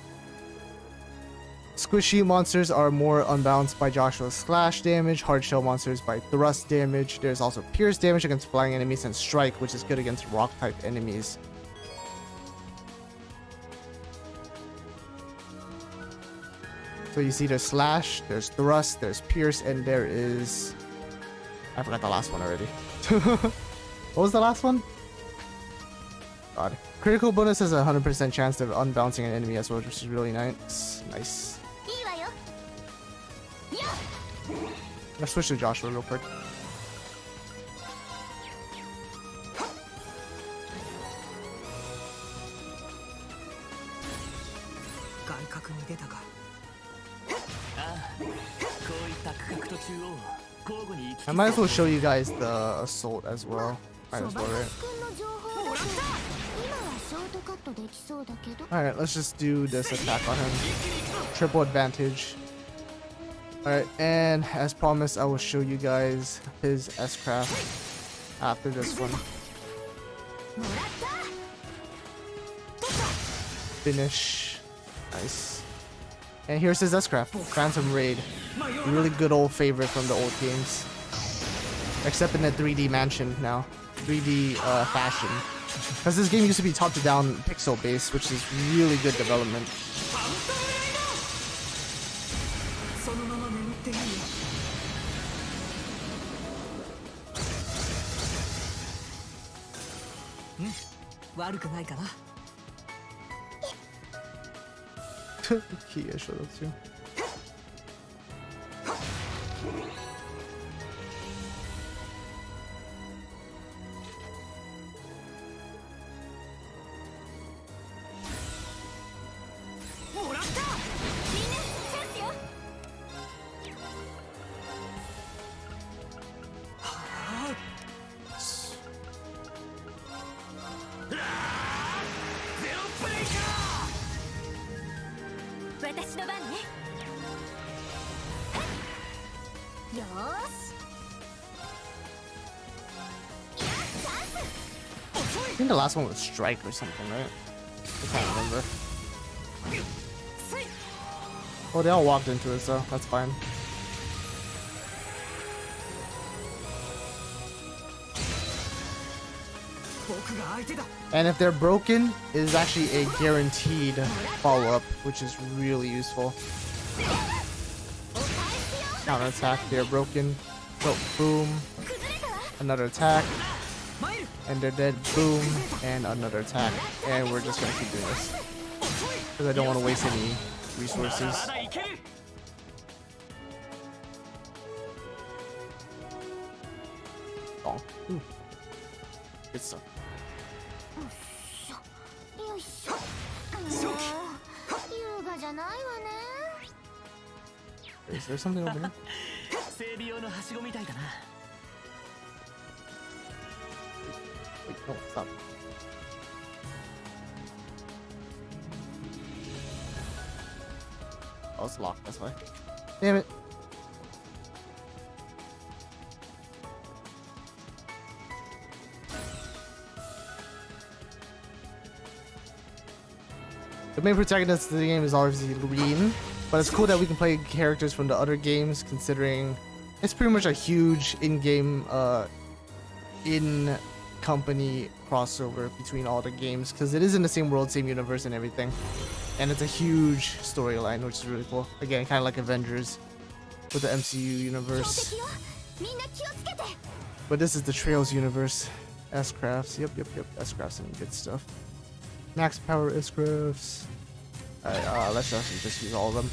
Squishy monsters are more unbalanced by Joshua's slash damage, hard shell monsters by thrust damage. There's also pierce damage against flying enemies and strike, which is good against rock type enemies. So you see there's slash, there's thrust, there's pierce, and there is... I forgot the last one already. What was the last one? God. Critical bonus has a 100% chance of unbalancing an enemy as well, which is really nice. Nice. Let's switch to Joshua real quick. I might as well show you guys the assault as well. Might as well, right? Alright, let's just do this attack on him. Triple advantage. Alright, and as promised, I will show you guys his S-Craft after this one. Finish. Nice. And here's his S-Craft, Phantom Raid. Really good old favorite from the old games. Except in the 3D mansion now. 3D fashion. Because this game used to be top to down pixel based, which is really good development. Kia showed up too. 私の番ね。よーし。 I think the last one was strike or something, right? I can't remember. Oh, they all walked into it, so that's fine. And if they're broken, it is actually a guaranteed follow-up, which is really useful. Counter attack, they're broken. Oh, boom. Another attack. And they're dead. Boom. And another attack. And we're just gonna keep doing this. Because I don't want to waste any resources. Oh. Ooh. Good stuff. Is there something over there? Wait, no, stop. Oh, it's locked, that's why. Damn it. The main protagonist of the game is obviously Loreen, but it's cool that we can play characters from the other games, considering it's pretty much a huge in-game, in-company crossover between all the games, because it is in the same world, same universe, and everything. And it's a huge storyline, which is really cool. Again, kind of like Avengers with the MCU universe. But this is the Trails universe. S-Crafts, yep. S-Crafts and good stuff. Max power S-Crafts. Alright, let's just use all of them.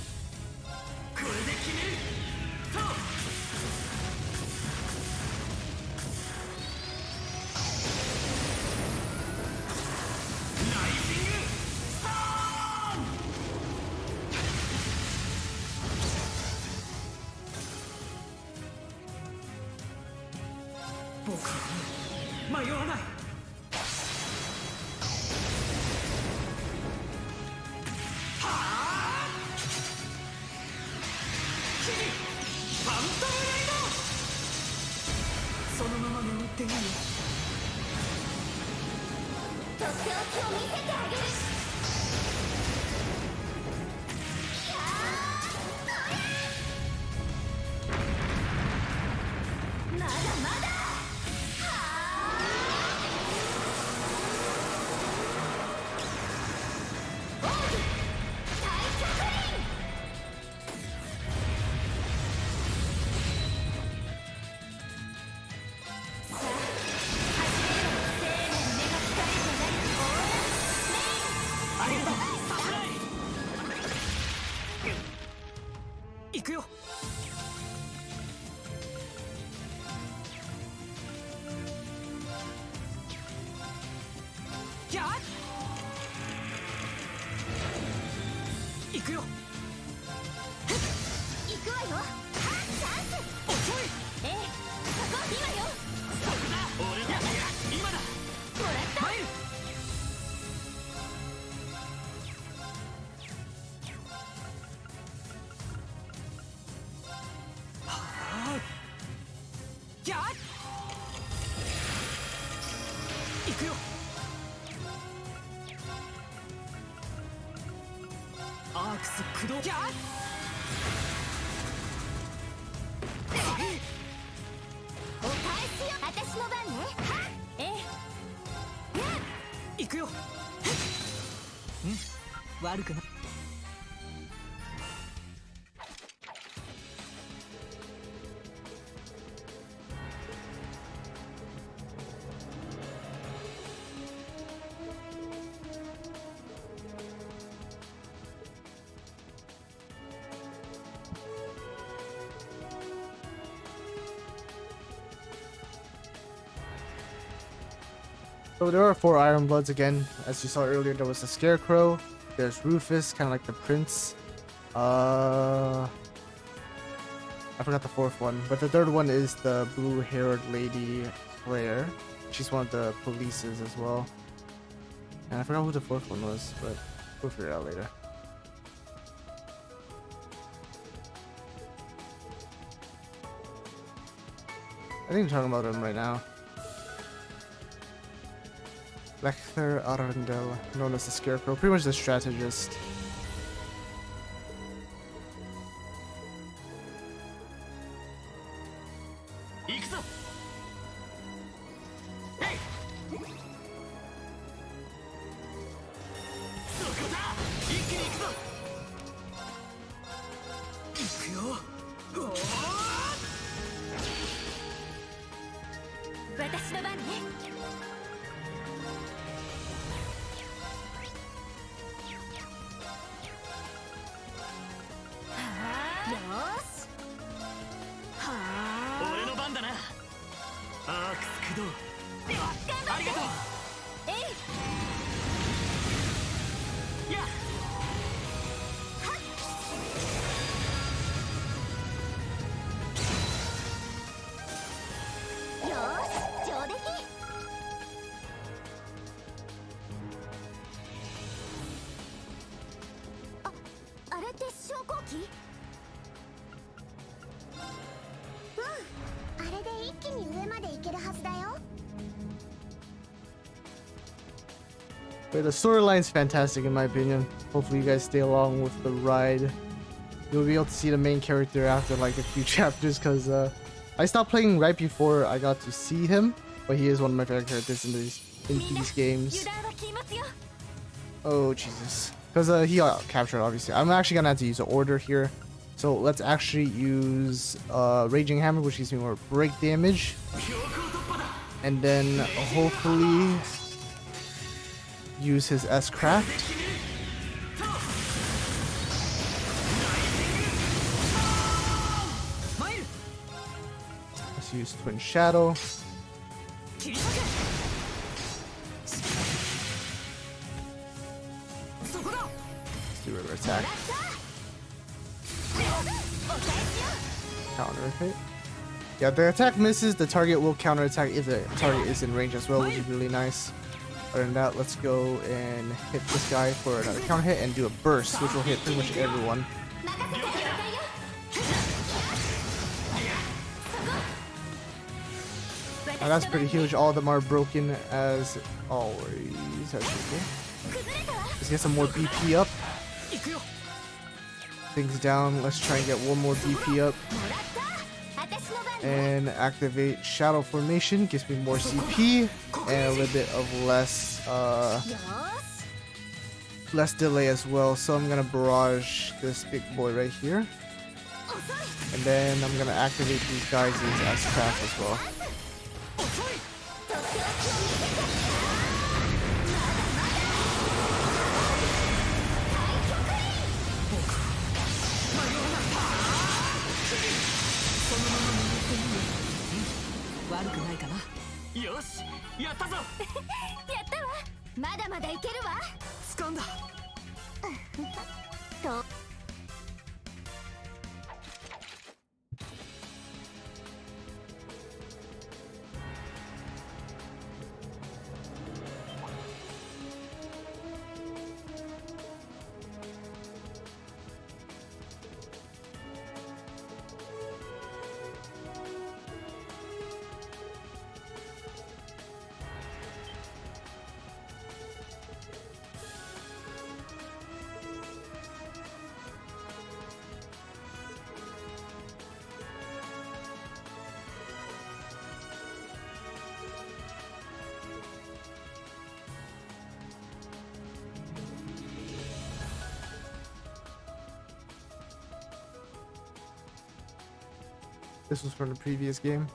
So there are 4 Iron Bloods again. As you saw earlier, there was the Scarecrow. There's Rufus, kind of like the Prince. I forgot the 4th one, but the 3rd one is the blue-haired lady Claire. She's one of the polices as well. And I forgot who the 4th one was, but we'll figure it out later. I think I'm talking about him right now. Lecter Arundel, known as the Scarecrow, pretty much the strategist. But the storyline's fantastic in my opinion. Hopefully you guys stay along with the ride. You'll be able to see the main character after like a few chapters, because I stopped playing right before I got to see him, but he is one of my favorite characters in these games. Oh Jesus, because he got captured obviously. I'm actually gonna have to use an order here, so let's actually use Raging Hammer, which gives me more break damage, and then hopefully use his S-Craft. Let's use Twin Shadow. Let's do regular attack. Counter hit. Yeah, the attack misses, the target will counter attack if the target is in range as well, which is really nice. Other than that, let's go and hit this guy for another counter hit and do a burst, which will hit pretty much everyone. Now that's pretty huge. All of them are broken as always. That's pretty cool. Let's get some more BP up. Things down. Let's try and get one more BP up. And activate Shadow Formation. Gives me more CP and a little bit of less delay as well. So I'm gonna barrage this big boy right here. And then I'm gonna activate these guys as craft as well. This was from the previous game.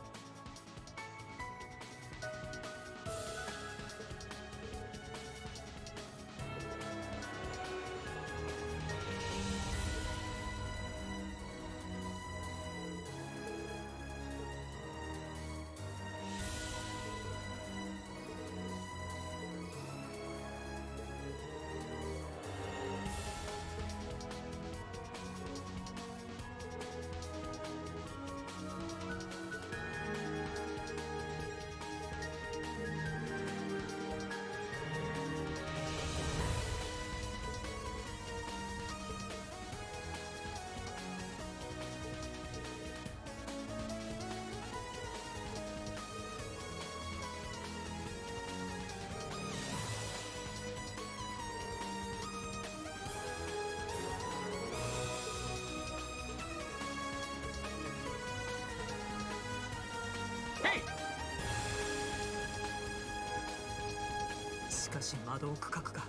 しかし魔導区画が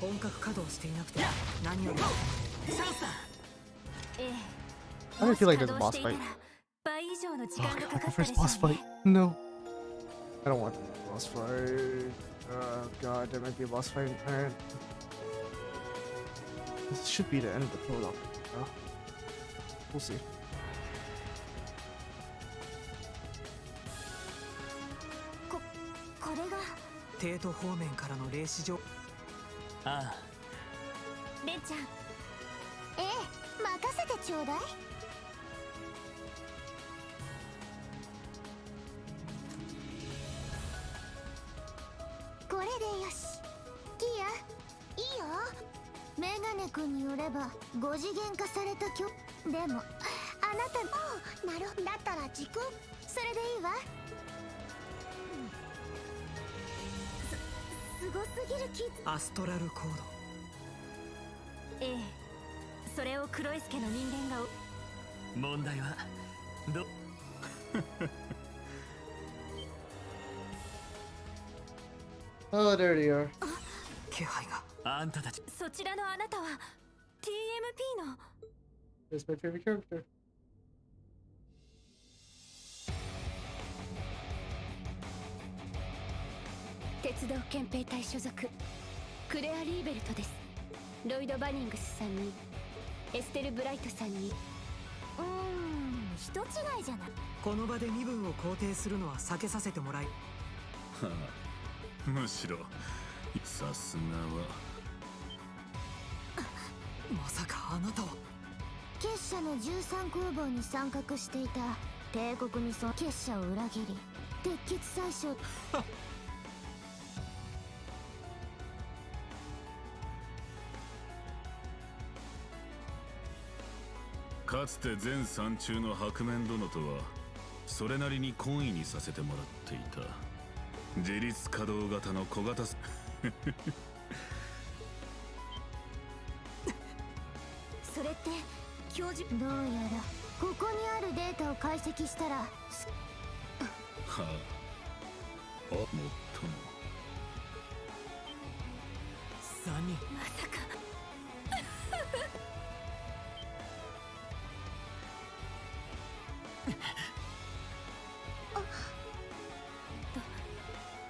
本格稼働していなくて何よりもチャンスだ。ええ I don't feel like there's a 稼 boss 働していた fight. ら倍以上の時 Oh 間が god, かか the ったで first しょ boss う fight. ね No. I don't want the boss fight. Oh god, there might be a boss fight. Alright. This should be the end of the prologue. Oh. We'll see. これが帝都方面からの霊視状。あレンちゃんええ任せてちょうだい。これでよし。キアいいよ。メガネ君によれば5次元化されたでもあなたなるだったら時空それでいいわ。すごすぎるキッズ。アストラルコード。ええそれを黒い助の人間が問題はど Oh, there they are. 気配が。あんたたちそちらのあなたは TMP の That's my favorite character. 鉄道憲兵隊所属クレア・リーベルトです。ロイド・バニングスさんにエステル・ブライトさんに人違いじゃない。この場で身分を肯定するのは避けさせてもらい。むしろさすがはまさかあなたは結社の13空母に参画していた帝国に結社を裏切り鉄血宰相かつて前山中の白面殿とはそれなりに懇意にさせてもらっていた。自立稼働型の小型それって教授どうやらここにあるデータを解析したらはあ、もっとも3人まさか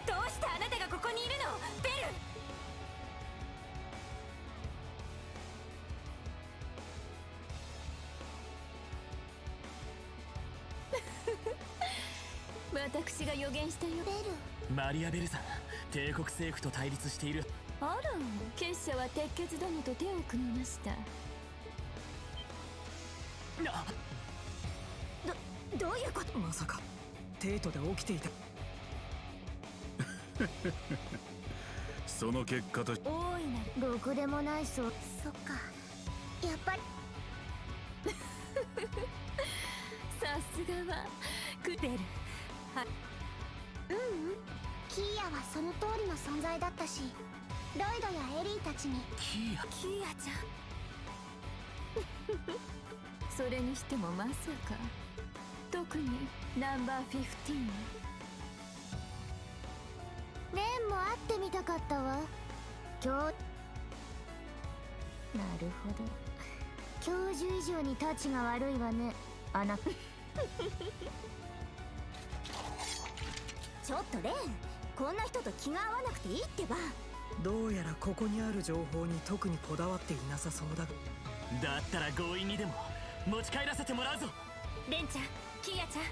どうしてあなたがここにいるのベル。私が予言したよ。ベルマリアベルさん、帝国政府と対立している。あら、結社は鉄血殿と手を組みました。どういうこと。まさか帝都で起きていた。その結果と大いなるろくでもないそう。そっかやっぱりさすがはクベル。はい。キーヤはその通りの存在だったしロイドやエリーたちにキーアキーヤちゃんそれにしてもまさか特にナンバー15。レンも会ってみたかったわ。なるほど教授以上にタチが悪いわねあなちょっとレンこんな人と気が合わなくていいってば。どうやらここにある情報に特にこだわっていなさそうだ。だったら強引にでも持ち帰らせてもらうぞ。レンちゃん、キーヤちゃん、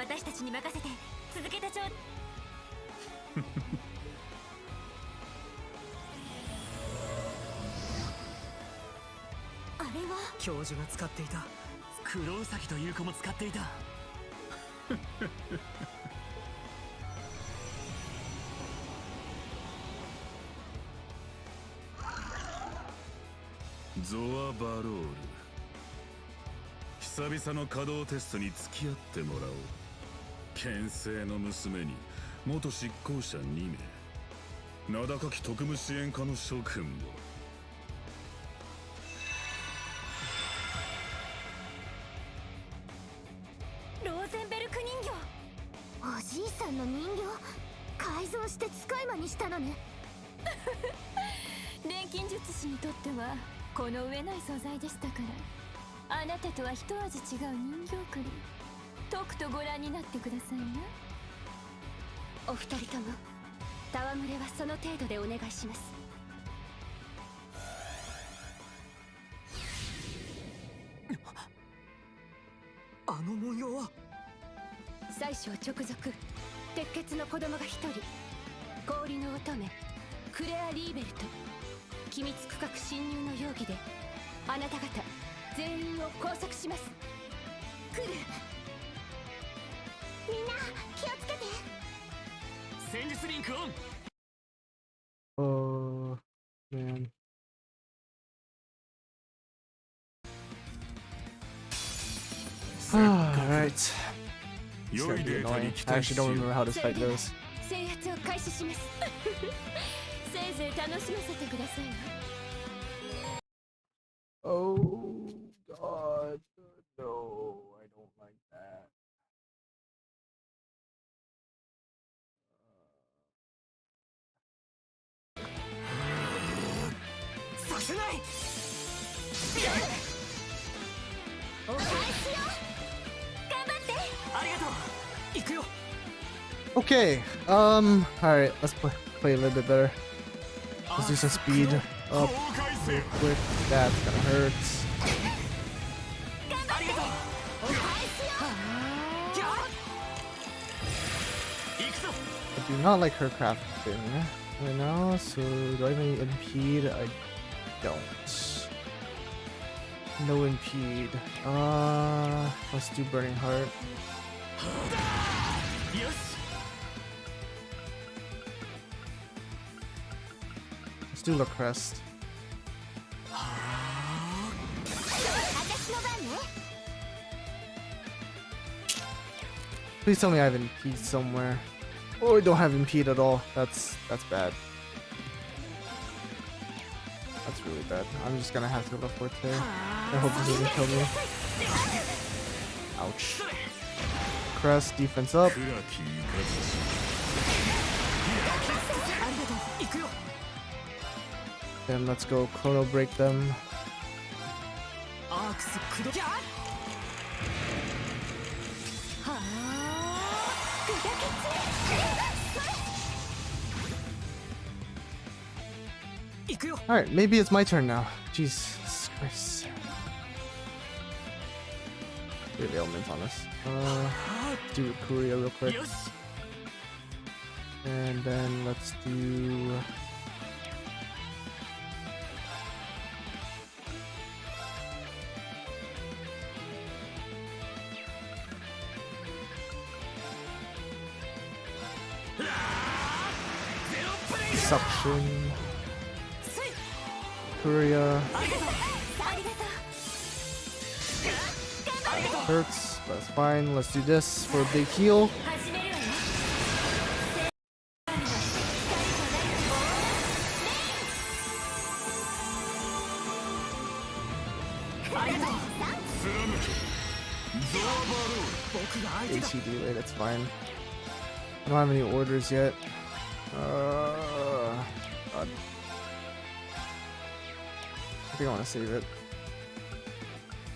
私たちに任せて続けてちょう。あれは教授が使っていた黒ウサギという子も使っていた。ゾア・バロール、久々の稼働テストに付き合ってもらおう。牽制の娘に元執行者2名、名高き特務支援課の諸君も。ローゼンベルク人形。おじいさんの人形改造して使い魔にしたのね。錬金術師にとってはこの上ない素材でしたから、あなたとは一味違う人形狩り、とくとご覧になってくださいな。お二人とも戯れはその程度でお願いします。あの文様は最初直属鉄血の子供が一人、氷の乙女クレア・リーベルト、機密区画侵入の容疑であなた方全員を拘束します。来る。みんな気をつけて。戦術リンクオン。Oh man. Alright. It's gonna be annoying. I actually don't remember how this fight goes. 制圧を開始します。せいぜい楽しませてくださいわ。 Oh god. No, I don't like that. させない。お返しよ。頑張って。ありがとう。行くよ。 Okay, alright, let's play a little bit better. Let's do some speed up real quick. That's gonna hurt. I do not like her crafting right now, so do I have any impede? I don't. No impede. Let's do Burning Heart. Let's do La Crest. Please tell me I have impede somewhere. Oh, I don't have impede at all. That's bad. That's really bad. I'm just gonna have to go Forte. I hope this doesn't kill me. Ouch. Crest, defense up. Then let's go Chrono Break them. Alright, maybe it's my turn now. Jesus Christ. Get the elements on us. Do Kuria real quick. And then let's do... Suction. Kuria. Hurts, that's fine. Let's do this for a big heal. AC delay, that's fine. I don't have any orders yet. God. I think I want to save it.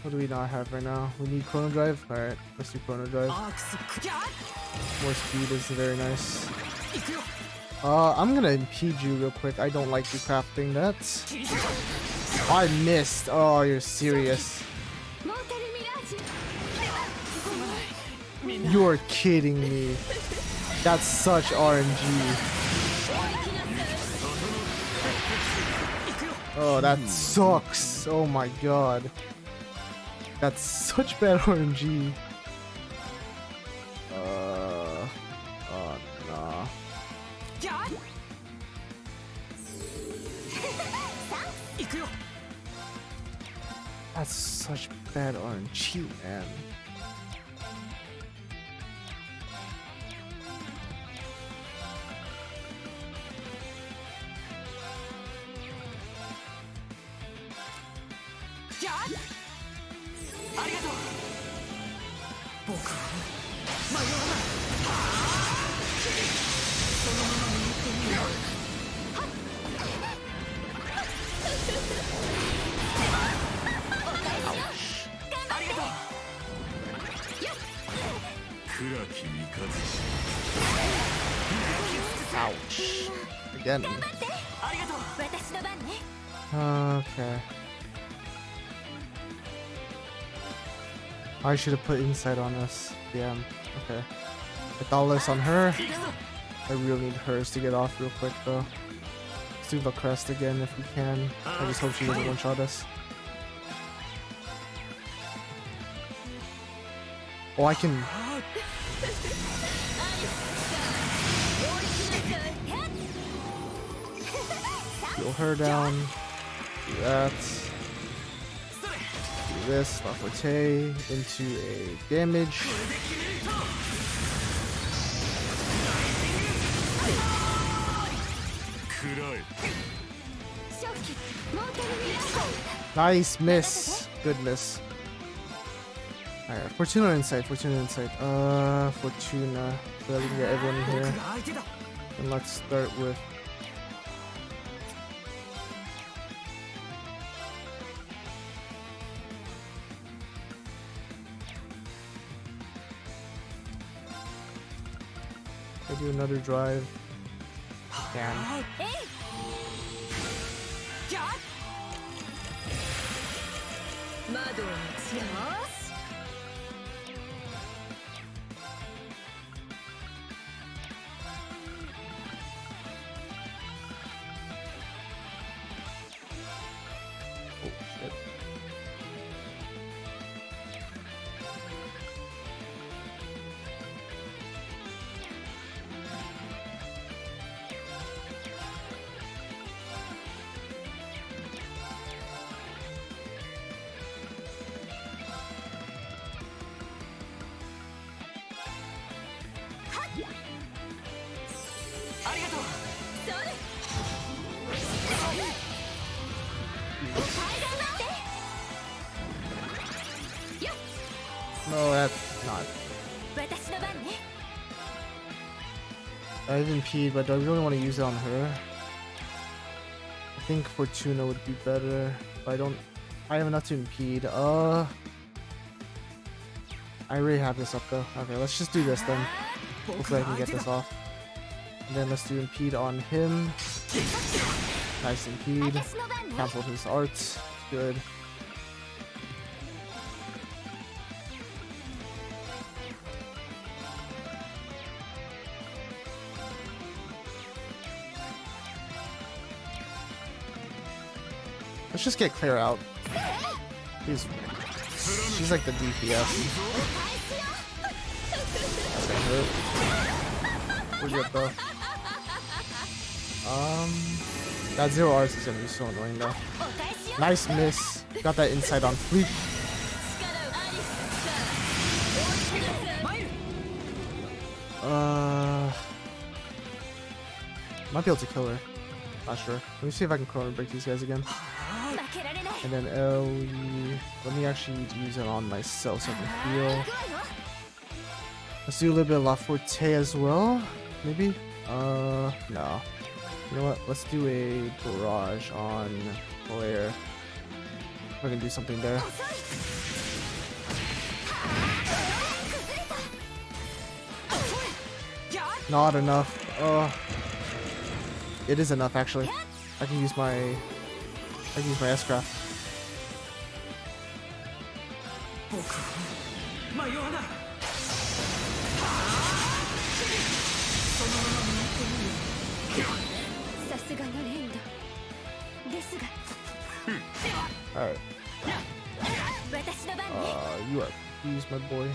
What do we not have right now? We need Chrono Drive? Alright, let's do Chrono Drive. More speed is very nice. I'm gonna impede you real quick. I don't like you crafting that. I missed. Oh, you're serious. You're kidding me. That's such RNG. Oh, that sucks. Oh my god. That's such bad RNG. Oh, nah. That's such bad RNG, man. Ouch. Again. 私の番ね Okay. I should have put insight on us. Yeah. Okay. With all this on her. I really need hers to get off real quick though. Let's do the crest again if we can. I just hope she doesn't one-shot us. Oh, I can. Heal her down. Do that. Do this. La Forte into a damage. Nice miss. Good miss. Alright, Fortuna Insight, Fortuna Insight. Fortuna. So that we can get everyone in here. And let's start with. I do another drive. Damn. 窓をつやます Oh shit. No, that's not. 私の番ね I even peed, but do I really want to use it on her? I think Fortuna would be better. But I have enough to impede. I already have this up though. Okay, let's just do this then. Hopefully I can get this off. And then let's do impede on him. Nice impede. Cancel his arts. Good. Let's just get Claire out. She's like the DPS. That's gonna hurt. We're good though. That 0 R's is gonna be so annoying though. Nice miss. Got that insight on fleek. Might be able to kill her. Not sure. Let me see if I can chrono break these guys again. And then LE. Let me actually use it on myself so I can heal. Let's do a little bit of La Forte as well. Maybe? No. You know what? Let's do a barrage on Claire. We're gonna do something there. Not enough. It is enough actually. I can use my S-Craft. Alright. You are pleased, my boy.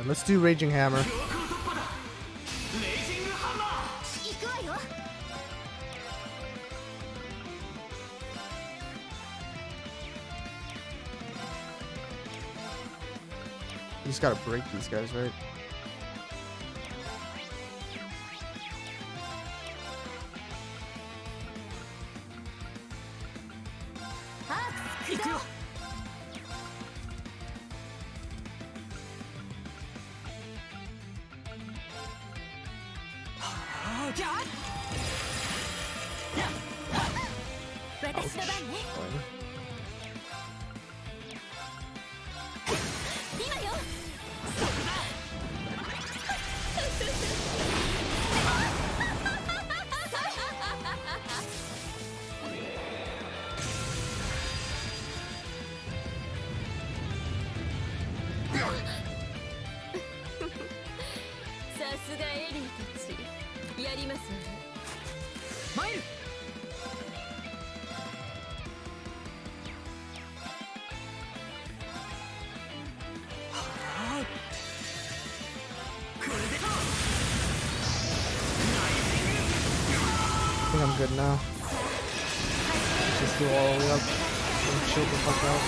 Let's do Raging Hammer. You just gotta break these guys, right? 私の番ね。今よ。さすがエリーたち、やりますわね。参る。I think I'm good now. Just go all the way up and chill the fuck out.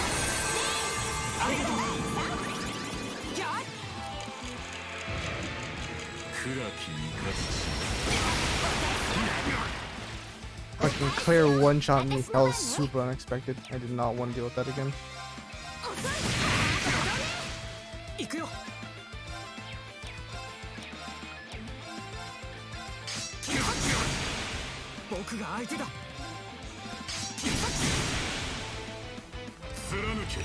Fucking Claire one-shot me. That was super unexpected. I did not want to deal with that again. 行くよ。僕が相手だ。貫け。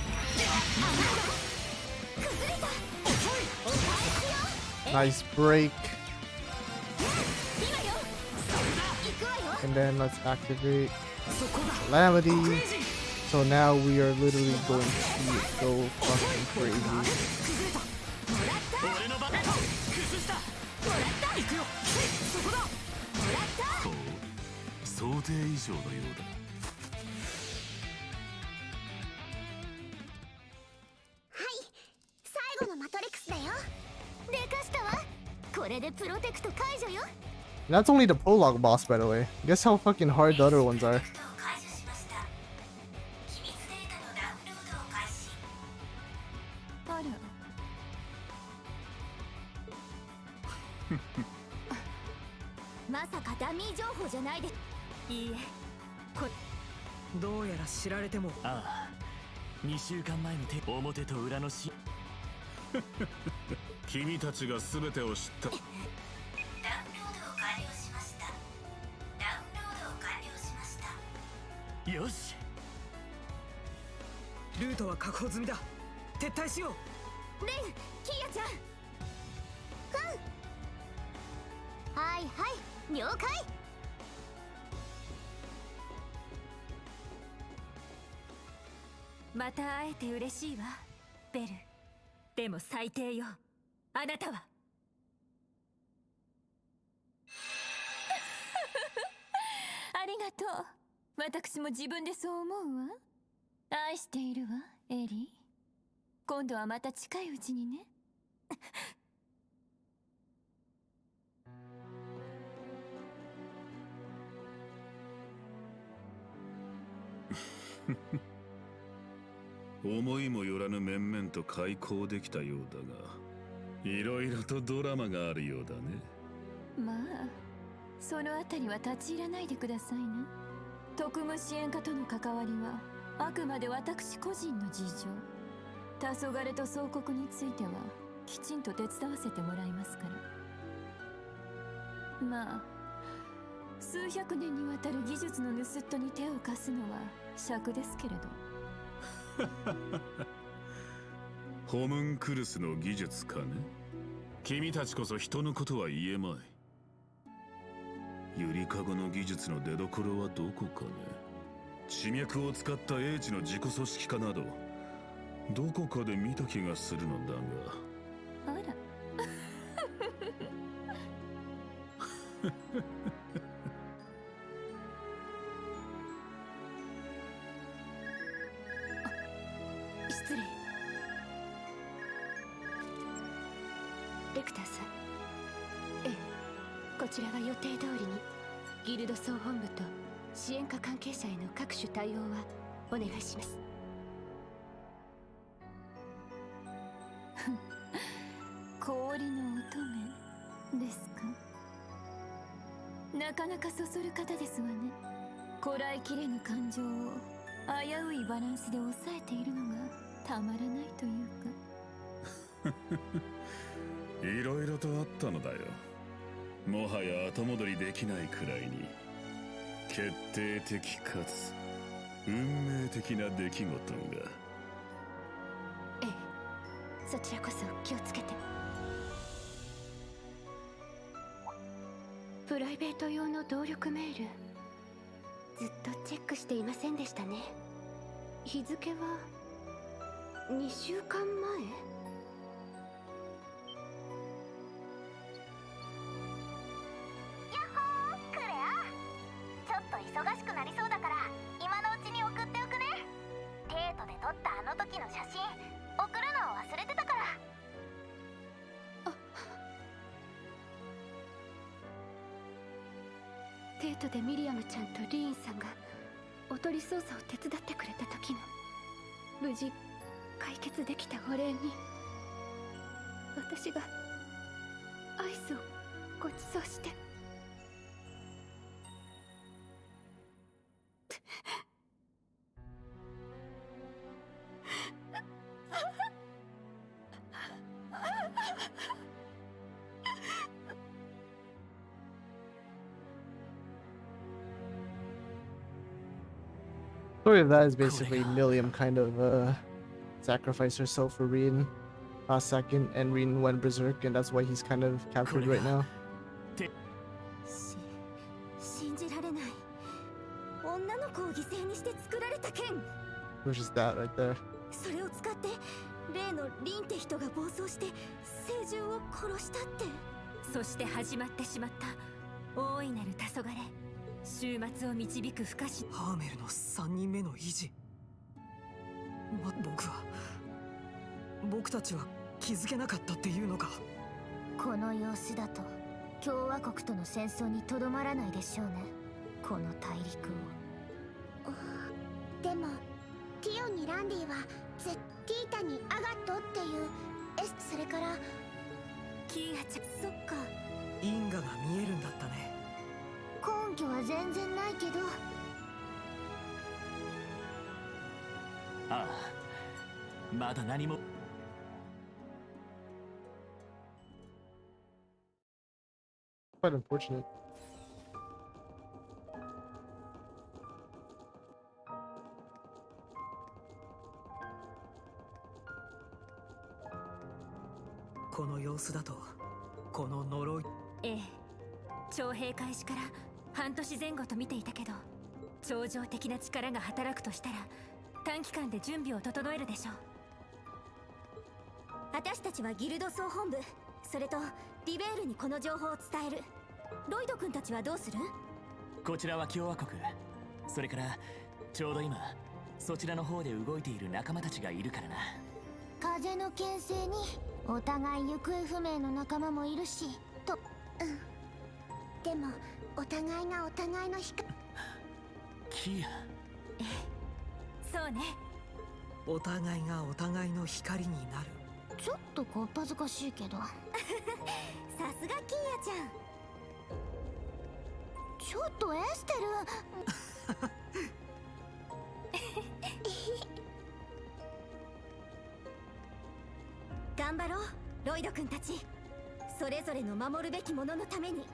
Nice break. And then let's activate Calamity. So now we are literally going to go fucking crazy. 想定以上のようだ。最後のマトリックスだよ。でかしたわ。これでプロテクト解除よ。 That's only the prologue boss, by the way. Guess how fucking hard the other ones are. あら。まさかダミー情報じゃないで。いいえ。どうやら知られても。ああ、2週間前の表と裏のし君たちが全てを知った。ダウンロードを完了しました。ダウンロードを完了しました。よし。ルートは確保済みだ。撤退しよう。レン、キーヤちゃん。はいはい、了解。また会えて嬉しいわ、ベル。でも最低よ、あなたは。ありがとう。私も自分でそう思うわ。愛しているわ、エリー。今度はまた近いうちにね。思いもよらぬ面々と開口できたようだが、いろいろとドラマがあるようだね。まあ、そのあたりは立ち入らないでくださいな。特務支援課との関わりはあくまで私個人の事情。黄昏と総国についてはきちんと手伝わせてもらいますから。まあ、数百年にわたる技術の盗っ人に手を貸すのは癪ですけれど。ホムンクルスの技術かね。君たちこそ人のことは言えまい。ゆりかごの技術の出どころはどこかね。地脈を使った英知の自己組織化などどこかで見た気がするのだが。あら。失礼。レクターさん。ええ、こちらは予定通りにギルド総本部と支援課関係者への各種対応はお願いします。氷の乙女ですか。なかなかそそる方ですわね。こらえきれぬ感情を危ういバランスで抑えているのがたまらないというか。いろいろとあったのだよ。もはや後戻りできないくらいに決定的かつ運命的な出来事が。ええ、そちらこそ気をつけて。プライベート用の動力メール、ずっとチェックしていませんでしたね。日付は2週間前。忙しくなりそうだから今のうちに送っておくね。デートで撮ったあの時の写真送るのを忘れてたから。デートでミリアムちゃんとリーンさんがおとり捜査を手伝ってくれた時の無事解決できたお礼に、私がアイスをご馳走して。Story of that is basically Milliam kind of sacrificed herself for Reen last second, and Reen went berserk, and that's why he's kind of captured right now. 信じられない。女の子を犠牲にして作られた剣。 Which is that right there. それを使って例のリンって人が暴走して聖獣を殺したって。そして始まってしまった大いなる黄昏、終末を導く不可視。ハーメルの3人目の維持。僕たちは気づけなかったっていうのか。この様子だと共和国との戦争にとどまらないでしょうね、この大陸を。でもティオにランディはティータにアガットっていうそれからキーアちゃん。そっか、因果が見えるんだったね。根拠は全然ないけど。ああ、まだ何も。Quite unfortunate. この様子だとこの呪い。ええ、徴兵開始から半年前後と見ていたけど、超常的な力が働くとしたら短期間で準備を整えるでしょう。私たちはギルド総本部、それとリベールにこの情報を伝える。ロイド君たちはどうする？こちらは共和国、それからちょうど今そちらの方で動いている仲間たちがいるからな。風の牽制にお互い行方不明の仲間もいるしと。でもお互いがお互いのキア。そうね。お互いがお互いの光になる。ちょっとこっぱずかしいけど。さすがキーヤちゃん。ちょっとエステル。頑張ろうロイド君たち。それぞれの守るべきもののために、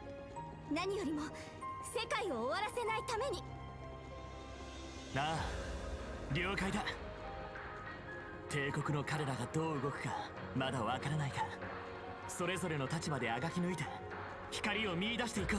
何よりも世界を終わらせないために。ああ、了解だ。帝国の彼らがどう動くかまだわからないが、それぞれの立場であがき抜いて光を見出していこう。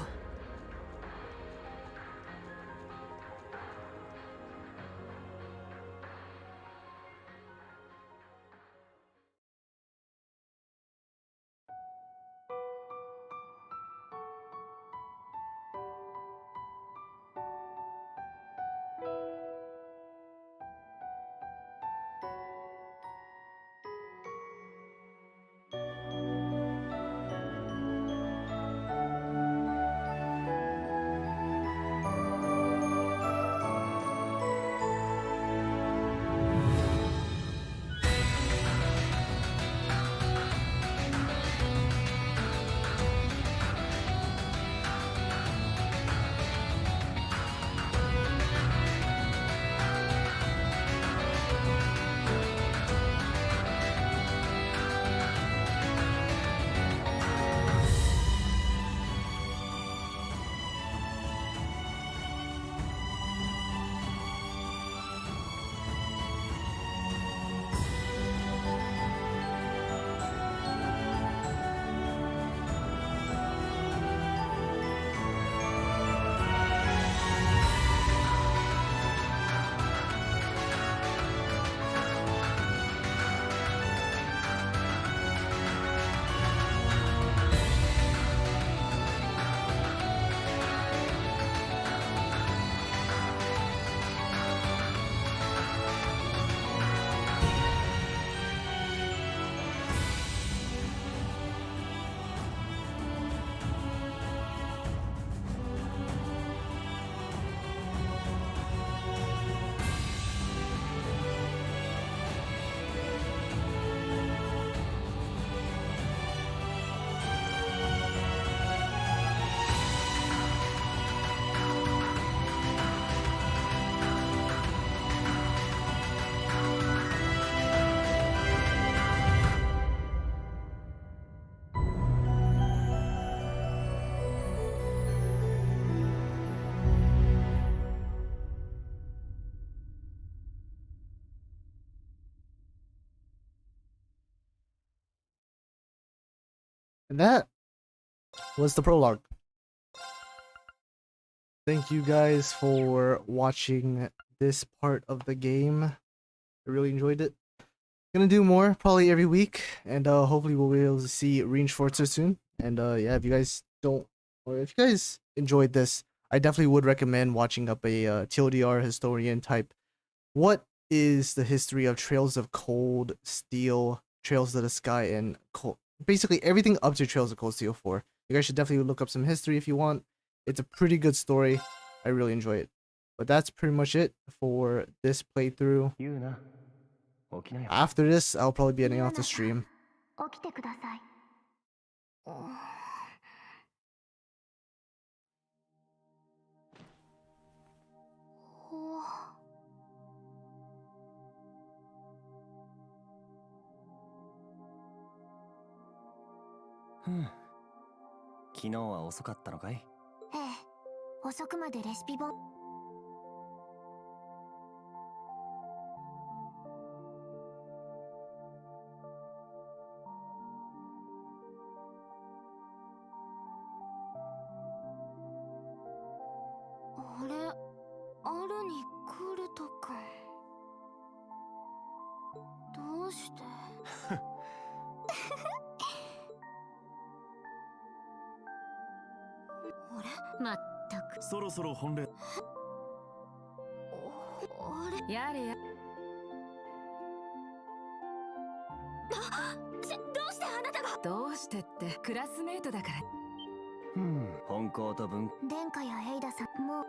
And that was the prologue. Thank you guys for watching this part of the game. I really enjoyed it. Gonna do more probably every week, and hopefully we'll be able to see Range Forza soon. And yeah, if you guys don't, or if you guys enjoyed this, I definitely would recommend watching up a TLDR historian type. What is the history of Trails of Cold Steel, Trails of the Sky, and Cold? Basically everything up to Trails of Cold Steel 4. You guys should definitely look up some history if you want. It's a pretty good story. I really enjoy it. But that's pretty much it for this playthrough. After this, I'll probably be ending off the stream. 起きてください。昨日は遅かったのかい？ええ、遅くまでレシピ本。あれ、あるに来るとか。どうして？あれ、まったく。そろそろ本例。あれ、やれや。どうしてあなたが？どうしてってクラスメートだから。本校と文。殿下やエイダさん、もう。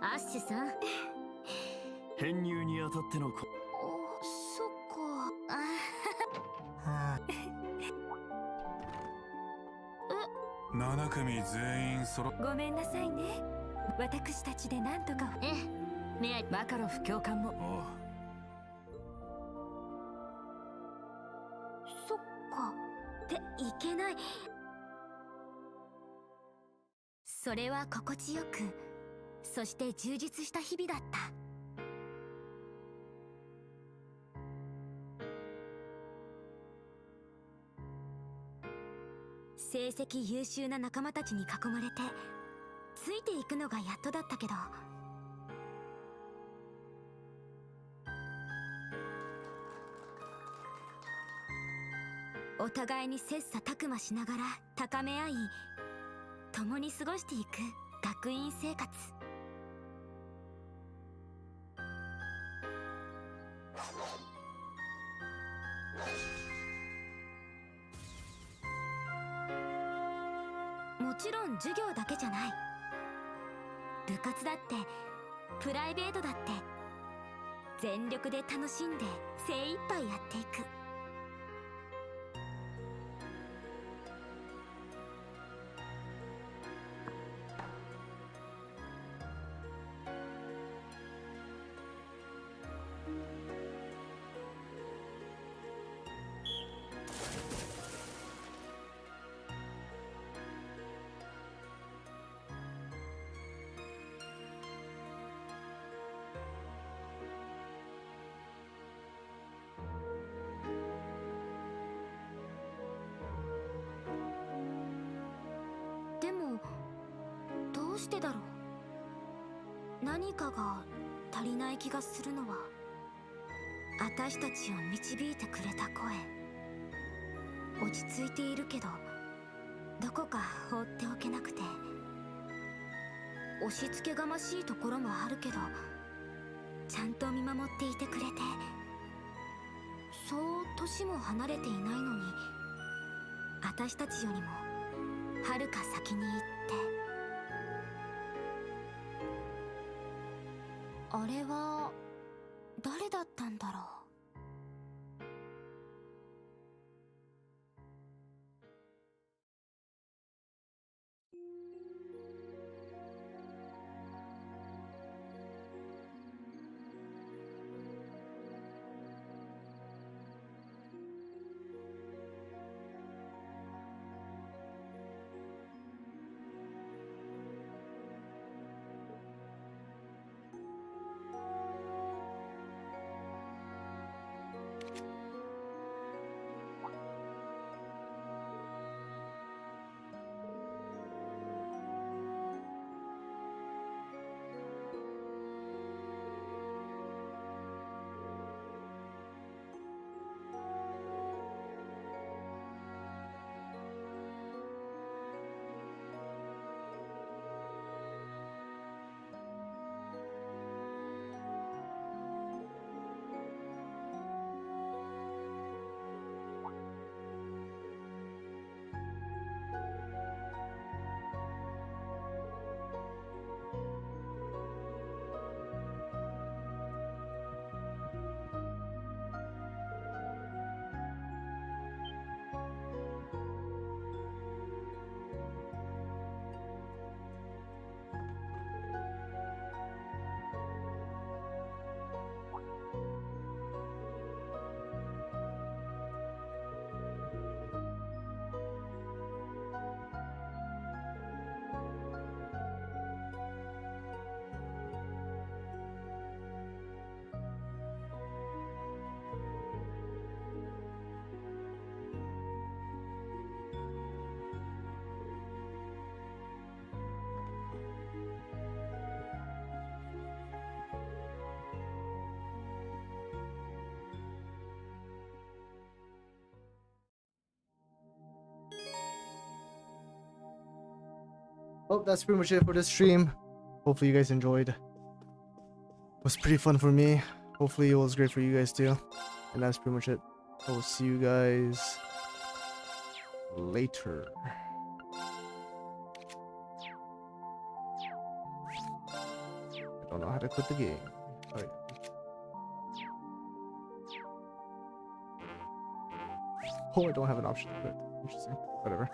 アッシュさん。編入にあたってのそっか。7組全員揃。ごめんなさいね。私たちでなんとか。ええ、ねえ、マカロフ教官も。そっか。っていけない。それは心地よく、そして充実した日々だった。成績優秀な仲間たちに囲まれてついていくのがやっとだったけど、お互いに切磋琢磨しながら高め合い、共に過ごしていく学院生活。もちろん授業だけじゃない。部活だってプライベートだって全力で楽しんで精一杯やっていく。でもどうしてだろう。何かが足りない気がするのは、私たちを導いてくれた声。落ち着いているけどどこか放っておけなくて、押し付けがましいところもあるけどちゃんと見守っていてくれて、そう年も離れていないのに私たちよりもはるか先に行って。あれは誰だったんだろう。Well, that's pretty much it for this stream. Hopefully you guys enjoyed. It was pretty fun for me. Hopefully it was great for you guys too. And that's pretty much it. I will see you guys later. I don't know how to quit the game. Alright. Oh, I don't have an option to quit. Interesting. Whatever.